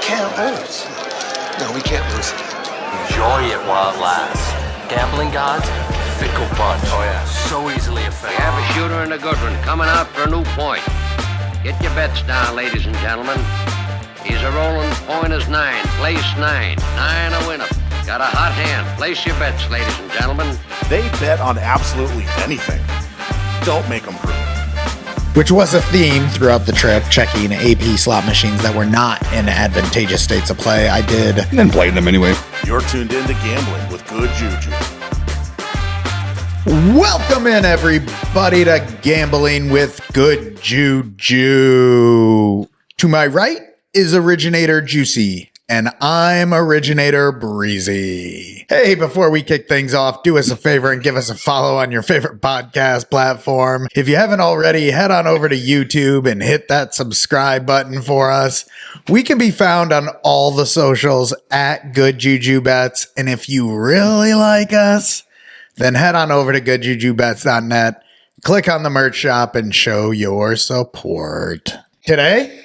can't lose. No, we can't lose. Enjoy it while it lasts. Gambling gods, fickle bunch. Oh yeah, so easily We affected. have a shooter and a good one coming out for a new point. Get your bets down, ladies and gentlemen. He's a rolling point is 9, place 9. 9 a winner. Got a hot hand. Place your bets, ladies and gentlemen. They bet on absolutely anything. Don't make them prove. Which was a theme throughout the trip, checking AP slot machines that were not in advantageous states of play. I did. And then played them anyway. You're tuned in to Gambling with Good JuJu. Welcome in, everybody, to Gambling with Good JuJu. To my right is Originator Juicy, and I'm Originator Breezy. Hey, before we kick things off, do us a favor and give us a follow on your favorite podcast platform. If you haven't already, head on over to YouTube and hit that subscribe button for us. We can be found on all the socials at Good JuJu Bets, and if you really like us, then head on over to goodjujubets.net, click on the merch shop, and show your support. Today,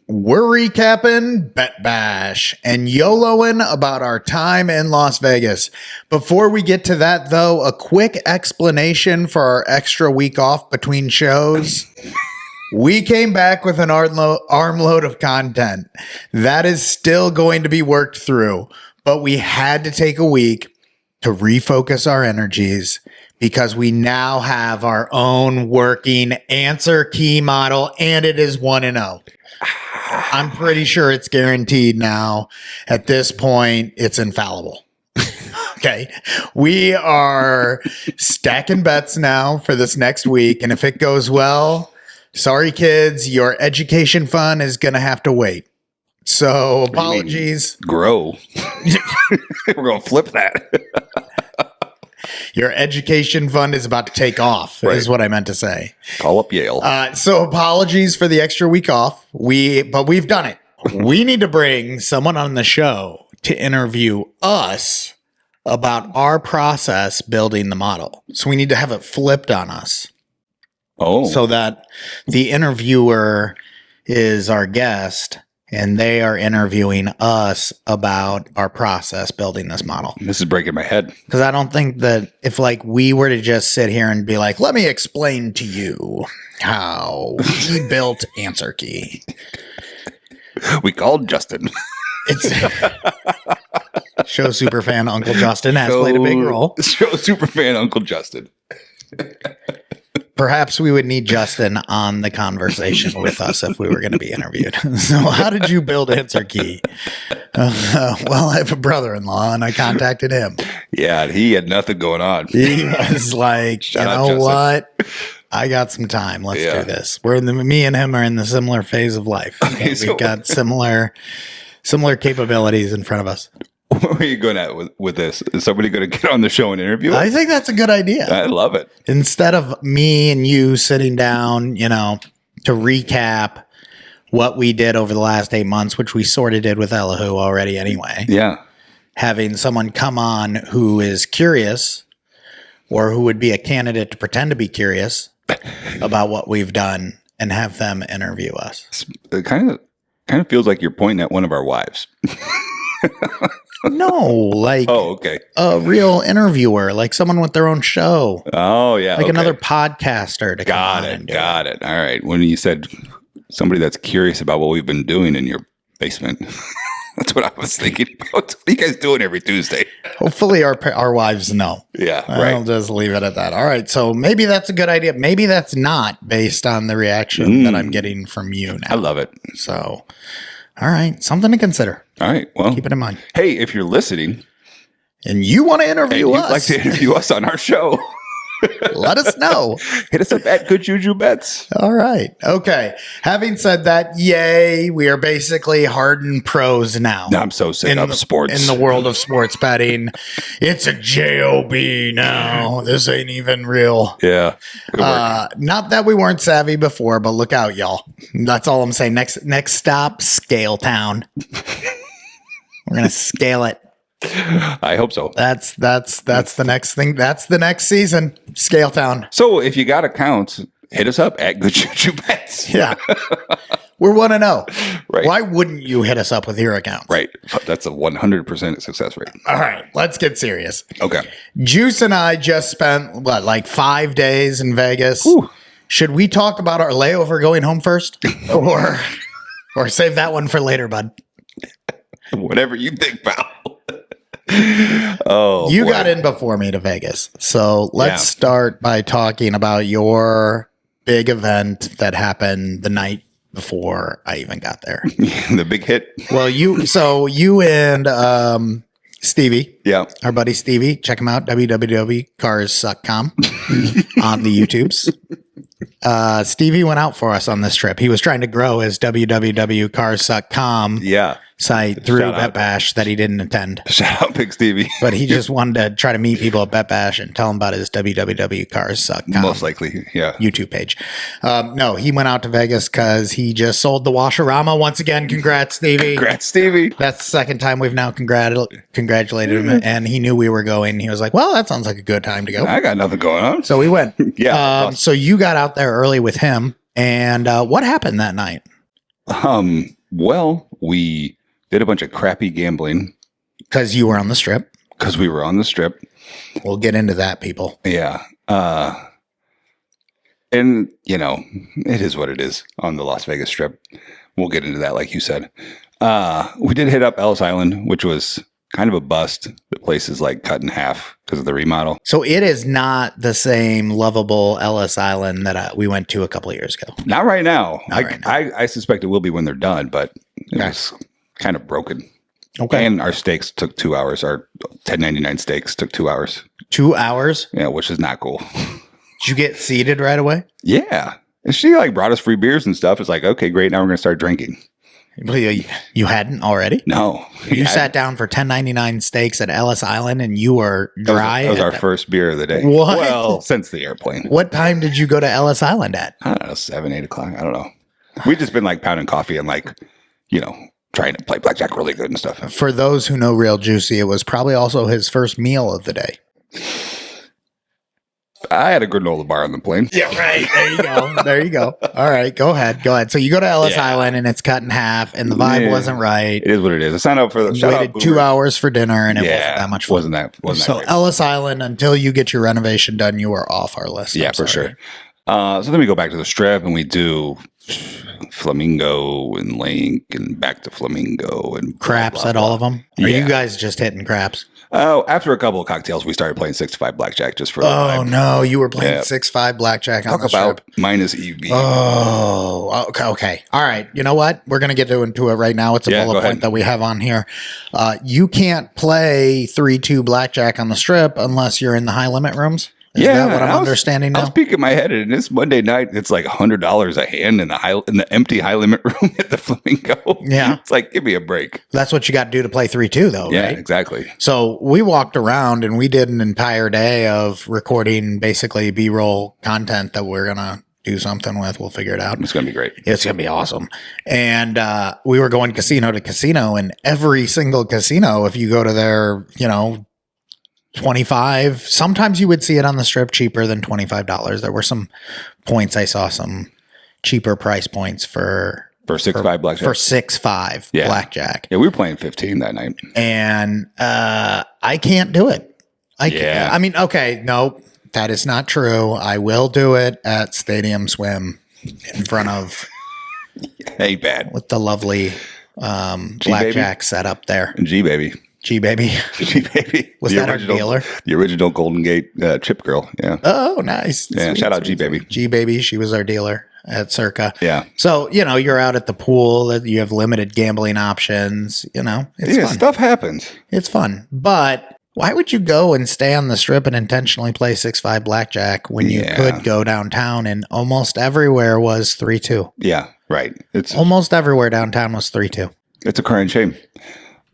we're recapping Bet Bash and YOLOing about our time in Las Vegas. Before we get to that, though, a quick explanation for our extra week off between shows. We came back with an armload of content. That is still going to be worked through, but we had to take a week to refocus our energies because we now have our own working answer key model, and it is 1-0. I'm pretty sure it's guaranteed now. At this point, it's infallible. Okay. We are stacking bets now for this next week, and if it goes well, sorry, kids, your education fund is going to have to wait. So apologies. Grow. We're going to flip that. Your education fund is about to take off, is what I meant to say. Call up Yale. So apologies for the extra week off. But we've done it. We need to bring someone on the show to interview us about our process building the model. So we need to have it flipped on us. Oh. So that the interviewer is our guest and they are interviewing us about our process building this model. This is breaking my head. Because I don't think that if like we were to just sit here and be like, let me explain to you how we built answer key. We called Justin. It's show superfan Uncle Justin has played a big role. Show superfan Uncle Justin. Perhaps we would need Justin on the conversation with us if we were going to be interviewed. So how did you build answer key? Well, I have a brother-in-law and I contacted him. Yeah, he had nothing going on. He was like, Shout you out know Justin. what? I got some time. Let's do this. Me and him are in the similar phase of life. We've got similar capabilities in front of us. Where are you going at with this? Is somebody going to get on the show and interview us? I think that's a good idea. I love it. Instead of me and you sitting down, to recap what we did over the last 8 months, which we sort of did with Elihu already anyway. Yeah. Having someone come on who is curious or who would be a candidate to pretend to be curious about what we've done and have them interview us. It kind of feels like you're pointing at one of our wives. No, like okay. A real interviewer, like someone with their own show. Oh, yeah. Like another podcaster to come on and do Got it. All right. When you said somebody that's curious about what we've been doing in your basement, that's what I was thinking about. What are you guys doing every Tuesday? Hopefully our wives know. Yeah, I'll right. just leave it at that. All right. So maybe that's a good idea. Maybe that's not based on the reaction that I'm getting from you now. I love it. So, all right. Something to consider. All right. Well, Keep it in mind. Hey, if you're listening And you want to and interview you'd us, like to interview us on our show, let us know. hit us up at Good JuJu Bets. All right. Okay. Having said that, yay, we are basically hardened pros now. I'm so sick of sports. In the world of sports betting. It's a job now. This ain't even real. Yeah. Good work. Not that we weren't savvy before, but look out, y'all. That's all I'm saying. Next stop, Scale Town. We're gonna scale it. I hope so. That's the next thing. That's the next season. Scale Town. So if you got accounts, hit us up at Good JuJu Bets. Yeah. We're 1-0. Right. Why wouldn't you hit us up with your accounts? Right. That's a 100% success rate. All right, let's get serious. Okay. Juice and I just spent, like 5 days in Vegas. Whew. Should we talk about our layover going home first? or save that one for later, bud? Whatever you think, pal. Oh, you boy. got in before me to Vegas. So let's start by talking about your big event that happened the night before I even got there. The big hit. Well, you and Stevie, Yeah. our buddy Stevie, check him out, www.carssuck.com on the YouTubes. Stevie went out for us on this trip. He was trying to grow his www.carssuck.com Yeah. site through Shout Bet out. Bash that he didn't attend. Shout out Big Stevie. But he just wanted to try to meet people at Bet Bash and tell them about his www.carssuck.com Most likely. Yeah. YouTube page. No, he went out to Vegas because he just sold the Washerama. Once again, congrats, Stevie. Congrats, Stevie. That's the second time we've now congratulated him. And he knew we were going. He was like, well, that sounds like a good time to go. I got nothing going on. So we went. Yeah. Awesome. So you got out there early with him. And what happened that night? Well, we did a bunch of crappy gambling Because you were on the strip. because we were on the strip. We'll get into that, people. Yeah. And, you know, it is what it is on the Las Vegas Strip. We'll get into that, like you said. We did hit up Ellis Island, which was kind of a bust. The place is like cut in half because of the remodel. So it is not the same lovable Ellis Island that we went to a couple of years ago. Not right now. Not right now. I suspect it will be when they're done, but it Okay. was kind of broken. Okay. And our steaks took 2 hours. Our $10.99 steaks took 2 hours. 2 hours? Yeah, which is not cool. Did you get seated right away? Yeah. And she like brought us free beers and stuff. It's like, okay, great. Now we're going to start drinking. You hadn't already? No. You sat down for $10.99 steaks at Ellis Island and you were dry? That was our first beer of the day. What? Well, since the airplane. What time did you go to Ellis Island at? I don't know, 7, 8 o'clock. I don't know. We've just been like pounding coffee and like, you know, trying to play blackjack really good and stuff. For those who know Real Juicy, it was probably also his first meal of the day. I had a granola bar on the plane. Yeah, right. There you go. There you go. All right, go ahead. So you go to Ellis Yeah. Island and it's cut in half and the vibe Yeah. wasn't right. It is what it is. I signed up for the You waited 2 hours for dinner and it wasn't that much fun. Wasn't that So great. Ellis Island, until you get your renovation done, you are off our list. Yeah, I'm for sorry. sure. So then we go back to the strip and we do Flamingo and Link and back to Flamingo and blah, Craps blah, at blah. all of them? Are Yeah. you guys just hitting craps? Oh, after a couple of cocktails, we started playing 6-5 blackjack just for the Oh vibe. no, you were playing Yeah. 6-5 blackjack on Talk the about strip. minus EV. Oh, okay. All right. You know what? We're going to get into it right now. It's a Yeah, bullet go point ahead. that we have on here. You can't play 3-2 blackjack on the strip unless you're in the high limit rooms. Is that what I'm understanding I was now? peeking my head, and it's Monday night. It's like $100 a hand in the empty high limit room at the Flamingo. Yeah. It's like, give me a break. That's what you got to do to play 3-2 though, Yeah, right? exactly. So we walked around and we did an entire day of recording basically B-roll content that we're going to do something with. We'll figure it out. It's going to be great. It's going to be awesome. And we were going casino to casino, and every single casino, if you go to their, 25, sometimes you would see it on the strip cheaper than $25. There were some points, I saw some cheaper price points for 6-5 blackjack. for 6-5 Yeah. blackjack. Yeah, we were playing 15 that night. And I can't do it. Yeah. I mean, okay, no, that is not true. I will do it at Stadium Swim in front of Ain't bad. with the lovely blackjack setup there. G-Baby. G-Baby. G-Baby. Was that our dealer? The original Golden Gate chip girl. Yeah. Oh, nice. Yeah, Sweet, shout out sweet, G-Baby. sweet. G-Baby, she was our dealer at Circa. Yeah. So, you're out at the pool. You have limited gambling options. It's fun. Stuff happens. It's fun. But why would you go and stay on the strip and intentionally play 6-5 blackjack when you Yeah. could go downtown and almost everywhere was 3-2? Yeah, right. Almost everywhere downtown was 3-2. It's a crying shame.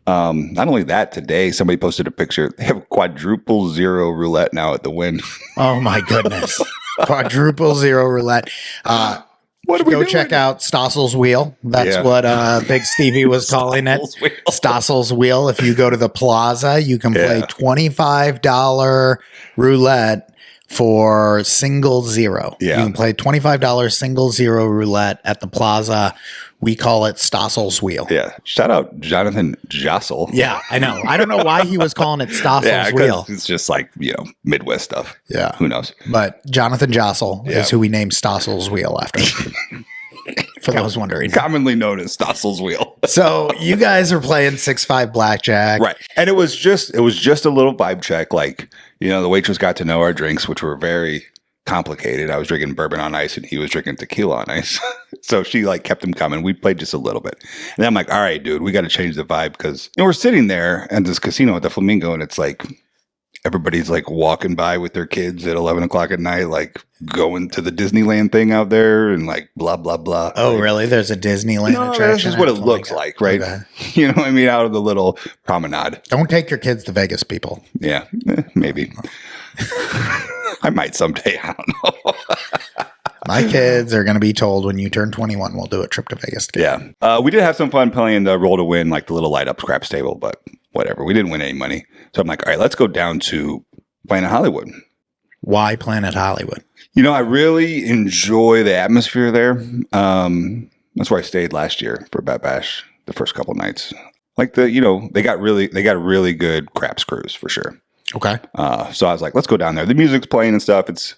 Not only that, today somebody posted a picture. They have quadruple zero roulette now at the Wynn. Oh my goodness. Quadruple zero roulette. What are we Go doing? check out Stossel's Wheel. That's Yeah. what Big Stevie was calling it. Stossel's Wheel. Stossel's Wheel. If you go to the Plaza, you can play Yeah. $25 roulette for single zero. Yeah. You can play $25 single zero roulette at the Plaza We call it Stossel's Wheel. Yeah. Shout out Jonathan Jostle. Yeah, I know. I don't know why he was calling it Stossel's Yeah, Wheel. it's just like, Midwest stuff. Yeah. Who knows? But Jonathan Jostle Yeah. is who we named Stossel's Wheel after. For those wondering. Commonly known as Stossel's Wheel. So you guys are playing 6-5 blackjack. Right. And it was just a little vibe check. Like, the waitress got to know our drinks, which were very complicated. I was drinking bourbon on ice and he was drinking tequila on ice. So she kept him coming. We played just a little bit. And then I'm like, all right, dude, we got to change the vibe because we're sitting there at this casino at the Flamingo and it's like everybody's walking by with their kids at 11 o'clock at night, going to the Disneyland thing out there and blah, blah, blah. Oh, really? There's a Disneyland attraction? That's just what at it looks Flamingo. like, right? Okay. You know what I mean? Out of the little promenade. Don't take your kids to Vegas, people. Yeah, maybe. I might someday. I don't know. My kids are going to be told when you turn 21, we'll do a trip to Vegas together. Yeah. We did have some fun playing the roll to win, the little light up craps table, but whatever. We didn't win any money. So I'm like, all right, let's go down to Planet Hollywood. Why Planet Hollywood? I really enjoy the atmosphere there. That's where I stayed last year for Bet Bash the first couple nights. They got really good craps crews for sure. Okay. So I was like, let's go down there. The music's playing and stuff. It's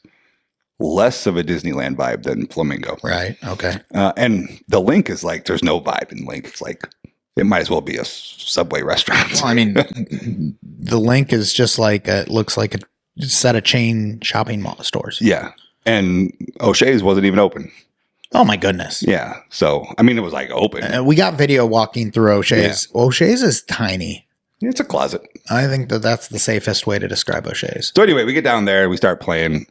less of a Disneyland vibe than Flamingo. Right. Okay. And the Link is there's no vibe in Link. It's it might as well be a Subway restaurant. Well, I mean, the Link is just it looks like a set of chain shopping mall stores. Yeah. And O'Shea's wasn't even open. Oh, my goodness. Yeah. So, I mean, it was open. We got video walking through O'Shea's. Yeah. O'Shea's is tiny. It's a closet. I think that's the safest way to describe O'Shea's. So anyway, we get down there, we start playing,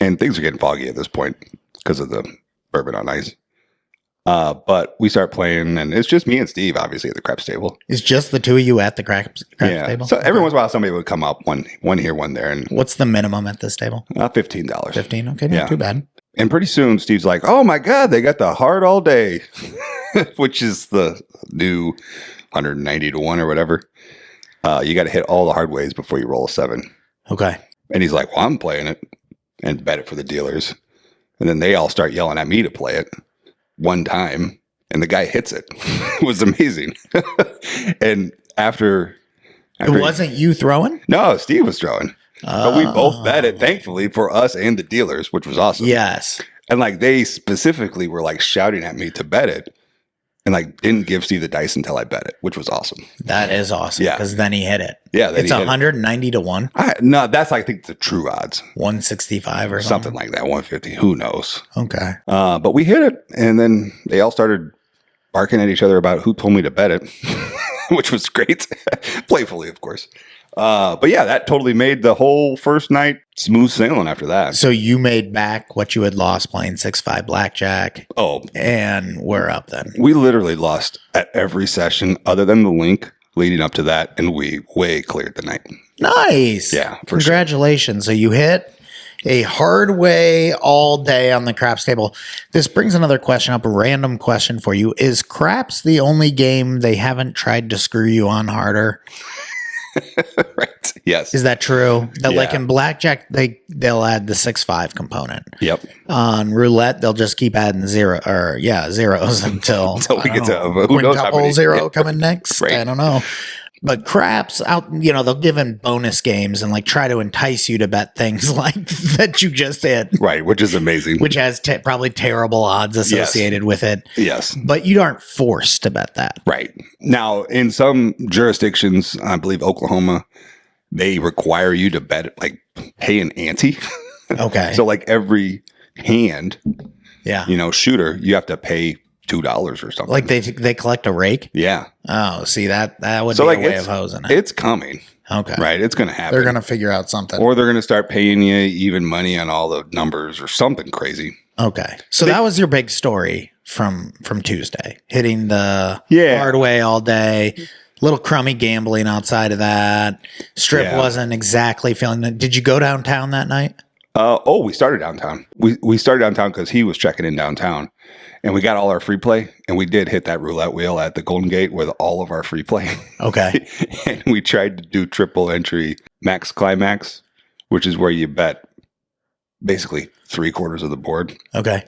and things are getting foggy at this point because of the bourbon on ice. But we start playing, and it's just me and Steve, obviously, at the craps table. It's just the two of you at the craps table? So every once in a while, somebody would come up, one here, one there. And what's the minimum at this table? $15. $15? Okay, not too bad. And pretty soon, Steve's like, oh my God, they got the hard all day, which is the new 190 to 1 or whatever. You got to hit all the hard ways before you roll a 7. Okay. And he's like, well, I'm playing it and bet it for the dealers. And then they all start yelling at me to play it one time. And the guy hits it. It was amazing. And after it wasn't you throwing? No, Steve was throwing. But we both bet it, thankfully, for us and the dealers, which was awesome. Yes. And they specifically were shouting at me to bet it. And didn't give Steve the dice until I bet it, which was awesome. That is awesome. Yeah. Because then he hit it. Yeah. It's 190 to 1. No, that's I think the true odds. 165 or something like that. 150. Who knows? Okay. But we hit it. And then they all started barking at each other about who told me to bet it, which was great. Playfully, of course. But yeah, that totally made the whole first night smooth sailing after that. So you made back what you had lost playing 6-5 blackjack. Oh. And we're up then. We literally lost at every session other than the Link leading up to that, and we way cleared the night. Nice. Yeah. Congratulations. Sure. So you hit a hard way all day on the craps table. This brings another question up, a random question for you. Is craps the only game they haven't tried to screw you on harder? Right. Yes. Is that true? That in blackjack, they'll add the 6-5 component. Yep. On roulette, they'll just keep adding zeros until we get to who knows how many. Zero coming next. Right. I don't know. But craps out, they'll give in bonus games and try to entice you to bet things that you just hit. Right, which is amazing. Which has probably terrible odds associated with it. Yes. But you aren't forced to bet that. Right. Now, in some jurisdictions, I believe Oklahoma, they require you to bet pay an ante. Okay. So every hand, shooter, you have to pay $2 or something. They collect a rake? Yeah. Oh, see, that would be a way of hosing it. It's coming. Okay. Right. It's going to happen. They're going to figure out something. Or they're going to start paying you even money on all the numbers or something crazy. Okay. So that was your big story from Tuesday. Hitting the hard way all day. Little crummy gambling outside of that. Strip wasn't exactly feeling it. Did you go downtown that night? We started downtown. We started downtown because he was checking in downtown. And we got all our free play, and we did hit that roulette wheel at the Golden Gate with all of our free play. Okay. And we tried to do triple entry max climax, which is where you bet basically 3/4 of the board. Okay.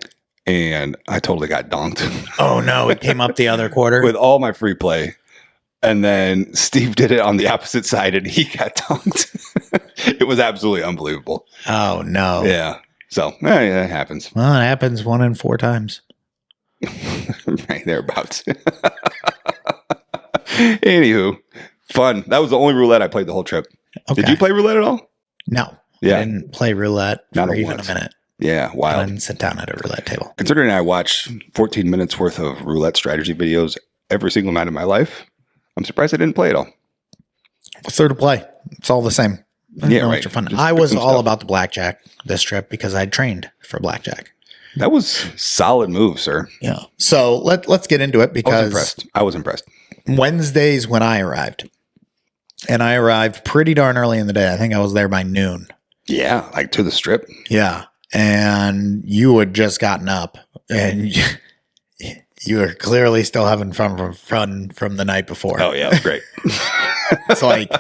and I totally got donked Oh no, it came up the other quarter. with all my free play. And then Steve did it on the opposite side and he got donked. It was absolutely unbelievable. Oh no. Yeah. So, yeah, it happens. Well, it happens 1 in 4 times. Right thereabouts. Anywho, fun. That was the only roulette I played the whole trip. Okay. Did you play roulette at all? No. Yeah. I didn't play roulette Not for at even once. a minute. Yeah, I wild. didn't sit down at a roulette table. Considering I watch 14 minutes worth of roulette strategy videos every single night of my life, I'm surprised I didn't play it all. What's there to play? It's all the same. Yeah, No right. extra fun. Just I pick was some all stuff. about the blackjack this trip because I trained for blackjack. That was solid move, sir. Yeah. So let's get into it because I was impressed. Wednesdays when I arrived, and I arrived pretty darn early in the day. I think I was there by noon. Yeah, like to the strip. Yeah. And you had just gotten up and you were clearly still having fun from the night before. Oh, yeah, it was great. It's like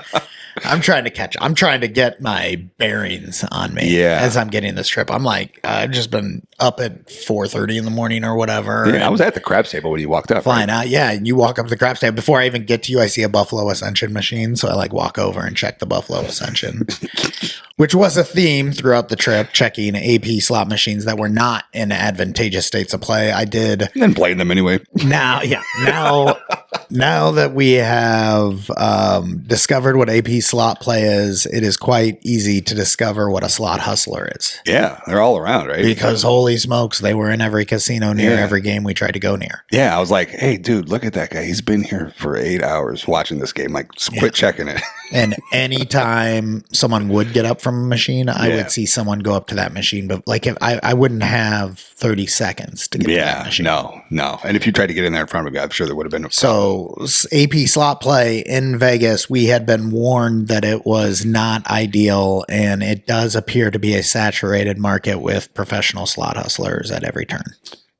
I'm trying to catch. I'm trying to get my bearings on me. Yeah. As I'm getting this trip, I'm like, I've just been up at 4:30 in the morning or whatever. Yeah, I was at the craps table when you walked up. flying Right? out. Yeah, and you walk up to the craps table. Before I even get to you, I see a Buffalo Ascension machine, so I like walk over and check the Buffalo Ascension, which was a theme throughout the trip. Checking AP slot machines that were not in advantageous states of play. I did. And then playing them anyway. Now that we have discovered what AP slot play is, it is quite easy to discover what a slot hustler is. Yeah, they're all around, right? Because holy smokes, they were in every casino near Yeah. every game we tried to go near. Yeah, I was like, hey, dude, look at that guy. He's been here for 8 hours watching this game. Like, quit checking it. And anytime someone would get up from a machine, I Yeah. would see someone go up to that machine. But like if I wouldn't have 30 seconds to get to that Yeah, machine. no. And if you tried to get in there in front of me, I'm sure there would have been. So AP slot play in Vegas, we had been warned that it was not ideal, and it does appear to be a saturated market with professional slot hustlers at every turn.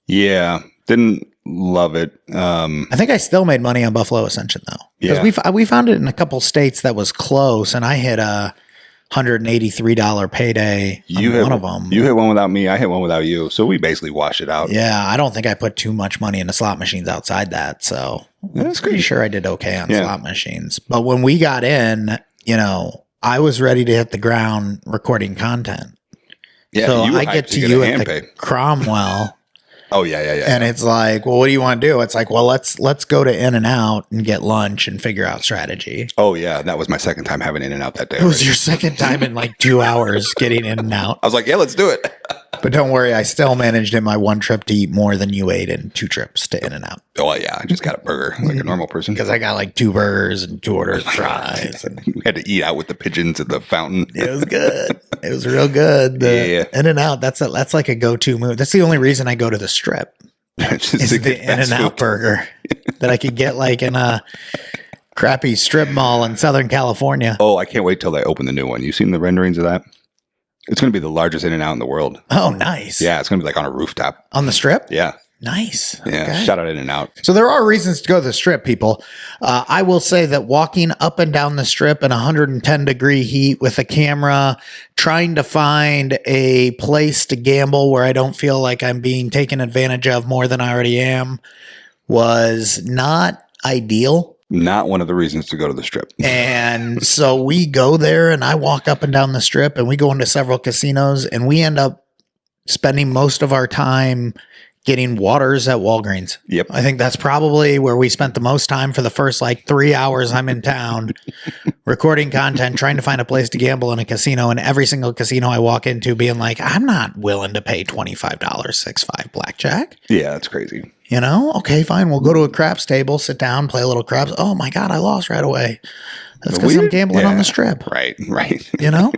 Yeah, didn't love it. I think I still made money on Buffalo Ascension though, Yeah. because we found it in a couple states that was close, and I hit a $183 payday on one of them. You hit one without me. I hit one without you. So we basically washed it out. Yeah, I don't think I put too much money into slot machines outside that, so That's pretty great. sure I did okay on Yeah. slot machines. But when we got in, I was ready to hit the ground recording content. Yeah, so you were I hyped get to to get you a at hand the pay. Cromwell, Oh yeah. and it's like, well, what do you want to do? It's like, well, let's go to In-N-Out and get lunch and figure out strategy. Oh yeah, that was my second time having In and Out that day. It was already. your second time in like 2 hours getting In-N-Out. I was like, yeah, let's do it. But don't worry, I still managed in my one trip to eat more than you ate in 2 trips to In-N-Out. Oh yeah, I just got a burger like a normal person. Because I got like 2 burgers and 2 orders of fries. And We had to eat out with the pigeons at the fountain. it was good. It was real good. Yeah. In-N-Out, that's like a go-to move. That's the only reason I go to the strip. Just Is to the get fast In-N-Out food. burger that I could get like in a crappy strip mall in Southern California. Oh, I can't wait till they open the new one. You seen the renderings of that? It's going to be the largest In and Out in the world. Oh, nice. Yeah, it's going to be like on a rooftop. On the strip? Yeah, Nice. yeah. Okay. Shout out In and Out. So there are reasons to go to the strip, people. I will say that walking up and down the strip in 110-degree heat with a camera, trying to find a place to gamble where I don't feel like I'm being taken advantage of more than I already am, was not ideal. Not one of the reasons to go to the strip. And so we go there, and I walk up and down the strip, and we go into several casinos, and we end up spending most of our time getting waters at Walgreens. Yep. I think that's probably where we spent the most time for the first like 3 hours I'm in town recording content, trying to find a place to gamble in a casino. And every single casino I walk into being like, I'm not willing to pay $25, 6.5 blackjack. Yeah, that's crazy. You know, okay, fine. We'll go to a craps table, sit down, play a little craps. Oh my God, I lost right away. That's because I'm gambling on the strip. Right. You know?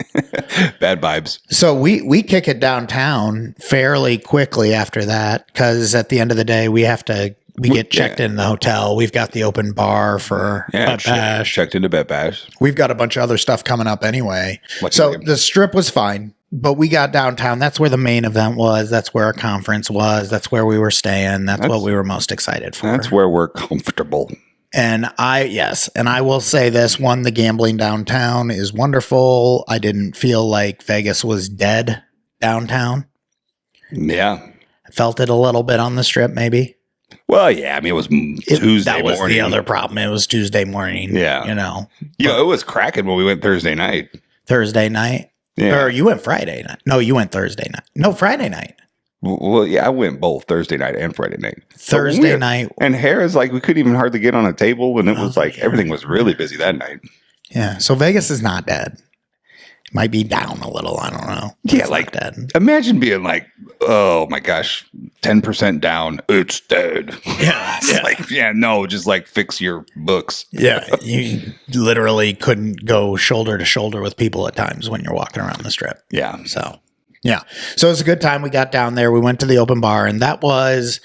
Bad vibes. So we kick it downtown fairly quickly after that, because at the end of the day, we get checked in the hotel. We've got the open bar for Bet Bash. Checked into Bet Bash. We've got a bunch of other stuff coming up anyway. Lucky So game. the strip was fine, but we got downtown. That's where the main event was. That's where our conference was. That's where we were staying. That's what we were most excited for. That's where we're comfortable. And I will say this one, the gambling downtown is wonderful. I didn't feel like Vegas was dead downtown. Yeah. Felt it a little bit on the strip, maybe. Well, yeah. I mean, it was Tuesday That was morning. the other problem. It was Tuesday morning. Yeah. It was cracking when we went Thursday night. Thursday night. Yeah. Or you went Friday night. No, you went Thursday night. No, Friday night. Well, yeah, I went both Thursday night and Friday night. Thursday night. And Harrah's like, we couldn't even hardly get on a table. And it was like, everything was really busy that night. Yeah. So Vegas is not dead. Might be down a little. I don't know. Yeah, it's like, not dead. Imagine being like, oh my gosh, 10% down. It's dead. Yeah. It's like, no, just like fix your books. Yeah. You literally couldn't go shoulder to shoulder with people at times when you're walking around the strip. Yeah. So, yeah. So it was a good time. We got down there. We went to the open bar, and that was,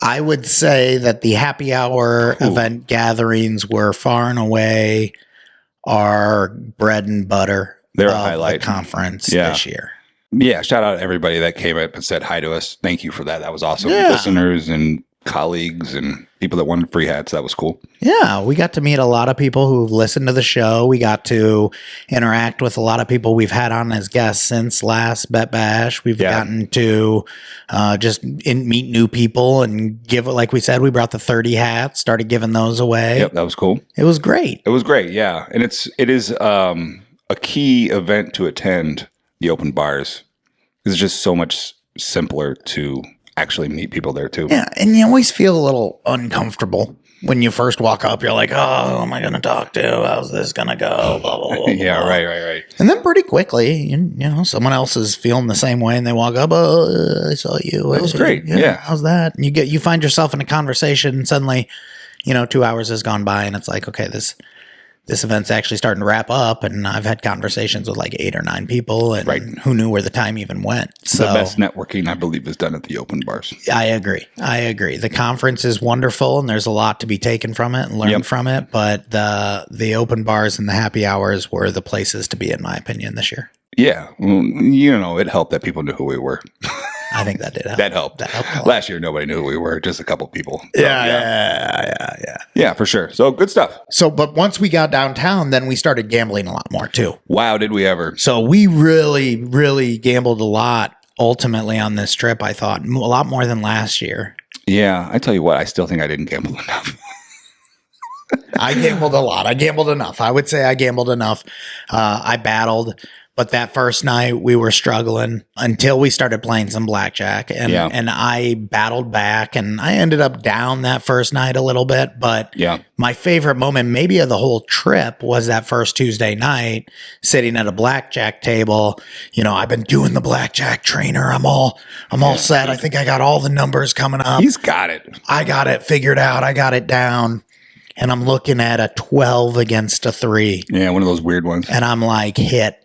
I would say that the happy hour event gatherings were far and away our bread and butter. They're a of highlight. the conference this year. Yeah. Shout out to everybody that came up and said hi to us. Thank you for that. That was awesome. Yeah. Listeners and colleagues and people that wanted free hats. That was cool. Yeah, we got to meet a lot of people who've listened to the show. We got to interact with a lot of people we've had on as guests since last Bet Bash. We've gotten to meet new people and give, like we said, we brought the 30 hats, started giving those away. Yep, that was cool. It was great. It was great, yeah. And it is a key event to attend the open bars. It's just so much simpler to actually meet people there too. Yeah, and you always feel a little uncomfortable when you first walk up. You're like, oh, who am I going to talk to? How's this going to go? Blah, blah, blah, Yeah, blah. right. And then pretty quickly, you know, someone else is feeling the same way, and they walk up. Oh, I saw you. That was great. Yeah. How's that? And you find yourself in a conversation, and suddenly, 2 hours has gone by, and it's like, okay, this event's actually starting to wrap up, and I've had conversations with like 8 or 9 people, and who knew where the time even went. So the best networking, I believe, is done at the open bars. I agree. The conference is wonderful, and there's a lot to be taken from it and learned from it. But the open bars and the happy hours were the places to be, in my opinion, this year. Yeah, well, it helped that people knew who we were. I think that did help. That helped. That helped a lot. Last year, nobody knew who we were. Just a couple people. So, Yeah, for sure. So good stuff. So, but once we got downtown, then we started gambling a lot more too. Wow, did we ever? So we really, really gambled a lot ultimately on this trip. I thought a lot more than last year. Yeah, I tell you what, I still think I didn't gamble enough. I gambled a lot. I gambled enough. I would say I gambled enough. I battled. But that first night we were struggling until we started playing some blackjack, and I battled back, and I ended up down that first night a little bit. But my favorite moment maybe of the whole trip was that first Tuesday night sitting at a blackjack table. I've been doing the blackjack trainer. I'm all set. I think I got all the numbers coming up. He's got it. I got it figured out. I got it down. And I'm looking at a 12 against a 3. Yeah, one of those weird ones. And I'm like, hit.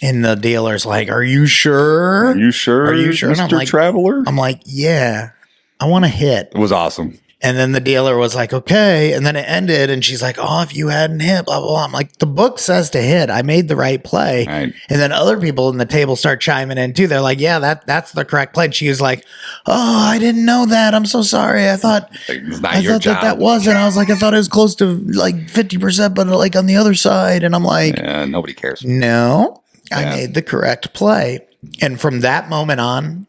And the dealer's like, are you sure? Are you sure? Mr. And I'm like, Traveler? I'm like, yeah, I want to hit. It was awesome. And then the dealer was like, okay. And then it ended, and she's like, oh, if you hadn't hit, blah, blah, blah. I'm like, the book says to hit. I made the right play. Right. And then other people in the table start chiming in too. They're like, yeah, that's the correct play. And she was like, oh, I didn't know that. I'm so sorry. I thought it's not your job. that wasn't. I was like, I thought it was close to like 50%, but like on the other side. And I'm like, nobody cares. No, I made the correct play. And from that moment on,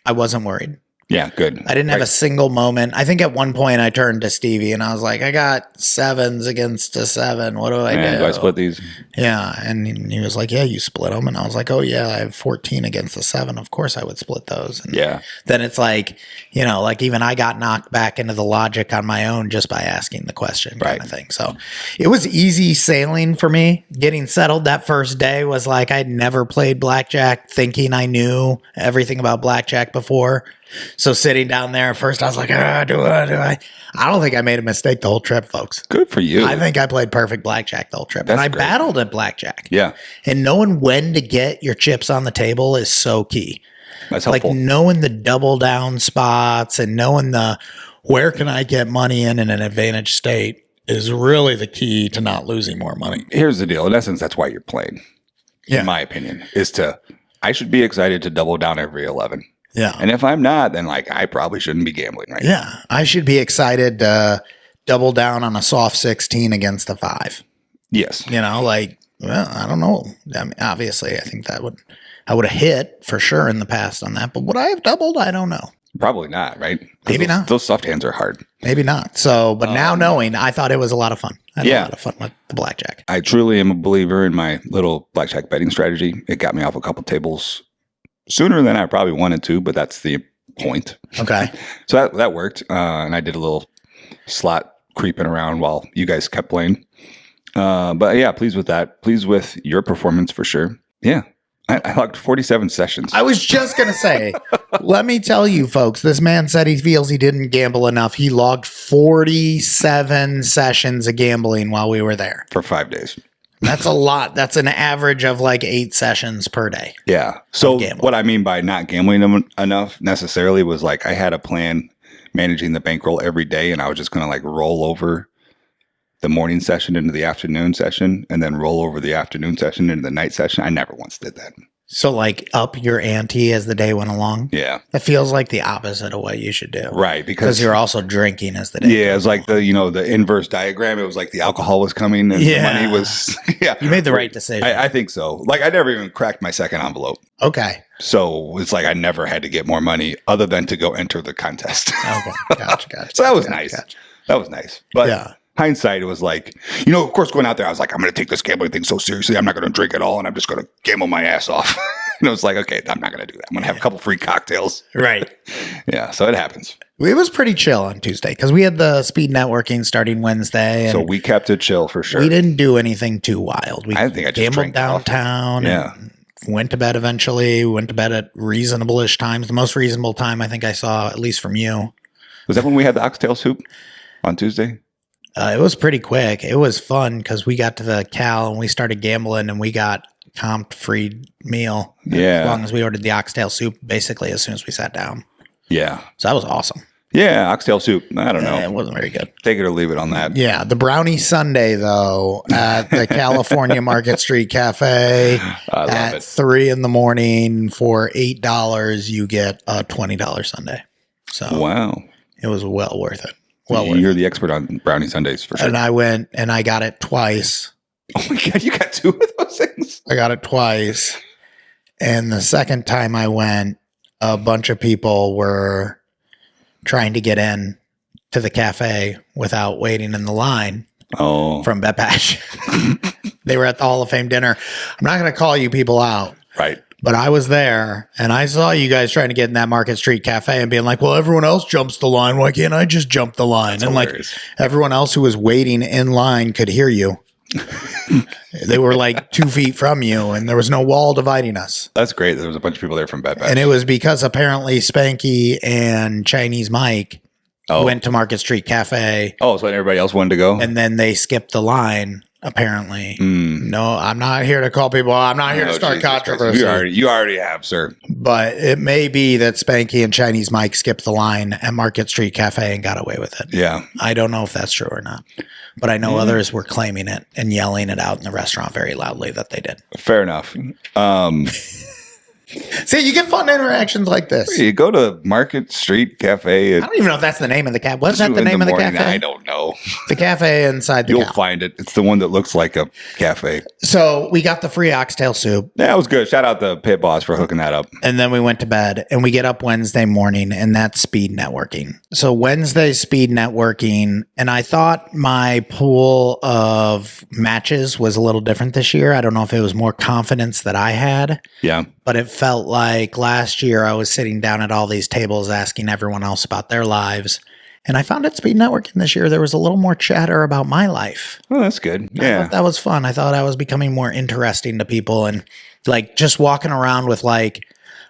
I wasn't worried. Yeah, good. I didn't have a single moment. I think at one point I turned to Stevie and I was like, I got 7s against a 7. What do I do? Do I split these? Yeah. And he was like, yeah, you split them. And I was like, oh, yeah, I have 14 against a 7. Of course I would split those. And then it's like, like even I got knocked back into the logic on my own just by asking the question kind of thing. So it was easy sailing for me. Getting settled that first day was like I'd never played blackjack thinking I knew everything about blackjack before. So sitting down there at first, I was like, do I? I don't think I made a mistake the whole trip, folks. Good for you. I think I played perfect blackjack the whole trip. That's and I great. battled at blackjack. Yeah. And knowing when to get your chips on the table is so key. That's helpful. Like knowing the double down spots and knowing where can I get money in an advantage state is really the key to not losing more money. Here's the deal. In essence, that's why you're playing. Yeah. In my opinion, I should be excited to double down every 11. Yeah. And if I'm not, then I probably shouldn't be gambling right now. Yeah. I should be excited to double down on a soft 16 against a 5. Yes. Well, I don't know. I mean, obviously, I think that would I would have hit for sure in the past on that, but would I have doubled? I don't know. Probably not, right? Maybe not. Those soft hands are hard. Maybe not. So, but now knowing, I thought it was a lot of fun. I had a lot of fun with the blackjack. I truly am a believer in my little blackjack betting strategy. It got me off a couple tables sooner than I probably wanted to, but that's the point. Okay. So that worked. And I did a little slot creeping around while you guys kept playing. But yeah, pleased with that. Pleased with your performance for sure. Yeah. I logged 47 sessions. I was just going to say, let me tell you, folks, this man said he feels he didn't gamble enough. He logged 47 sessions of gambling while we were there. For 5 days. That's a lot. That's an average of like 8 sessions per day. Yeah. So what I mean by not gambling enough necessarily was like I had a plan managing the bankroll every day, and I was just going to like roll over the morning session into the afternoon session and then roll over the afternoon session into the night session. I never once did that. So like up your ante as the day went along? Yeah. It feels like the opposite of what you should do. Right. Because you're also drinking as the day. Yeah. It was like the inverse diagram. It was like the alcohol was coming and the money was, yeah. You made the right decision. I think so. Like I never even cracked my second envelope. Okay. So it's like I never had to get more money other than to go enter the contest. Okay. Gotcha. So that was nice. Gotcha. That was nice. But hindsight, it was like, of course, going out there, I was like, I'm going to take this gambling thing so seriously. I'm not going to drink at all, and I'm just going to gamble my ass off. And it was like, okay, I'm not going to do that. I'm going to have a couple free cocktails. Right. Yeah, so it happens. It was pretty chill on Tuesday because we had the speed networking starting Wednesday. And so we kept it chill for sure. We didn't do anything too wild. I think I just gambled downtown. And went to bed eventually. We went to bed at reasonable-ish times. The most reasonable time I think I saw, at least from you. Was that when we had the oxtail soup on Tuesday? It was pretty quick. It was fun because we got to the Cal and we started gambling and we got comped free meal. Yeah. As long as we ordered the oxtail soup basically as soon as we sat down. Yeah. So that was awesome. Yeah. Oxtail soup. I don't know. It wasn't very good. Take it or leave it on that. Yeah. The brownie sundae though at the California Market Street Cafe at 3 a.m. for $8, you get a $20 sundae. So wow. It was well worth it. Well, you're the expert on brownie sundaes for sure. And I went and I got it twice. Oh my God, you got 2 of those things? I got it twice. And the second time I went, a bunch of people were trying to get in to the cafe without waiting in the line from Bet Bash. They were at the Hall of Fame dinner. I'm not going to call you people out. Right. But I was there and I saw you guys trying to get in that Market Street Cafe and being like, well, everyone else jumps the line. Why can't I just jump the line? That's and hilarious. Like everyone else who was waiting in line could hear you. They were like 2 feet from you and there was no wall dividing us. That's great. There was a bunch of people there from Bet Bash. And it was because apparently Spanky and Chinese Mike went to Market Street Cafe. Oh, so everybody else wanted to go? And then they skipped the line. Apparently. No, I'm not here to call people. I'm not here to start controversy. You already have, sir. But it may be that Spanky and Chinese Mike skipped the line at Market Street Cafe and got away with it. Yeah. I don't know if that's true or not. But I know others were claiming it and yelling it out in the restaurant very loudly that they did. Fair enough. See, you get fun interactions like this. You go to Market Street Cafe. I don't even know if that's the name of the cafe. What's that the name of the cafe? I don't know. The cafe inside the You'll find it. It's the one that looks like a cafe. So we got the free oxtail soup. Yeah, it was good. Shout out the pit boss for hooking that up. And then we went to bed and we get up Wednesday morning and that's speed networking. So Wednesday speed networking. And I thought my pool of matches was a little different this year. I don't know if it was more confidence that I had. Yeah. But it felt like last year I was sitting down at all these tables asking everyone else about their lives. And I found at speed networking this year, there was a little more chatter about my life. Oh, that's good. Yeah. I thought that was fun. I thought I was becoming more interesting to people and like just walking around with like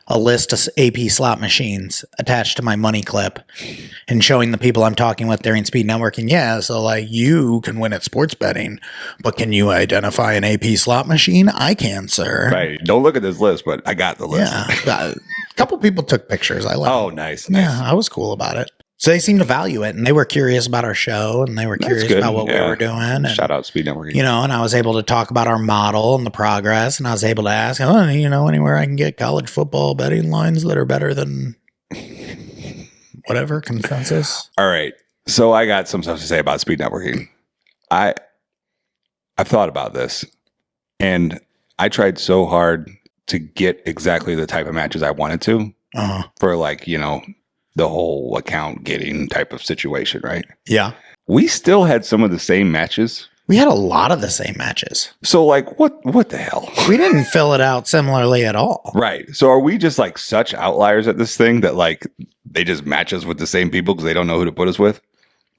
a list of AP slot machines attached to my money clip and showing the people I'm talking with during speed networking. Yeah. So like you can win at sports betting, but can you identify an AP slot machine? I can, sir. Right. Don't look at this list, but I got the list. Yeah. A couple people took pictures. I love it. Nice. Yeah. I was cool about it. So they seemed to value it and they were curious about our show and they were curious about what we were doing. And, shout out Speed Networking. And I was able to talk about our model and the progress and I was able to ask, anywhere I can get college football betting lines that are better than whatever consensus. All right. So I got some stuff to say about Speed Networking. I've thought about this and I tried so hard to get exactly the type of matches I wanted to for like, you know, the whole account getting type of situation, right? Yeah. We still had some of the same matches. We had a lot of the same matches. So like, what the hell? We didn't fill it out similarly at all. Right. So are we just like such outliers at this thing that like they just match us with the same people because they don't know who to put us with?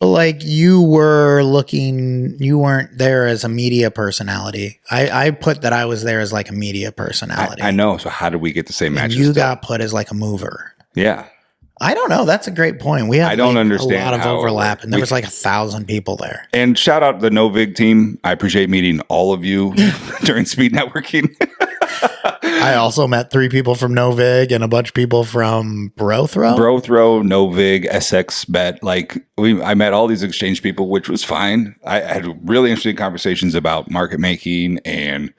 Like you weren't there as a media personality. I put that I was there as like a media personality. I know. So how did we get the same matches? You got put as like a mover. Yeah. I don't know. That's a great point. We had I don't understand a lot of how overlap, and there was like 1,000 people there. And shout out the Novig team. I appreciate meeting all of you during speed networking. I also met 3 people from Novig and a bunch of people from Brothrow, Novig, SX Bet. Like I met all these exchange people, which was fine. I had really interesting conversations about market making and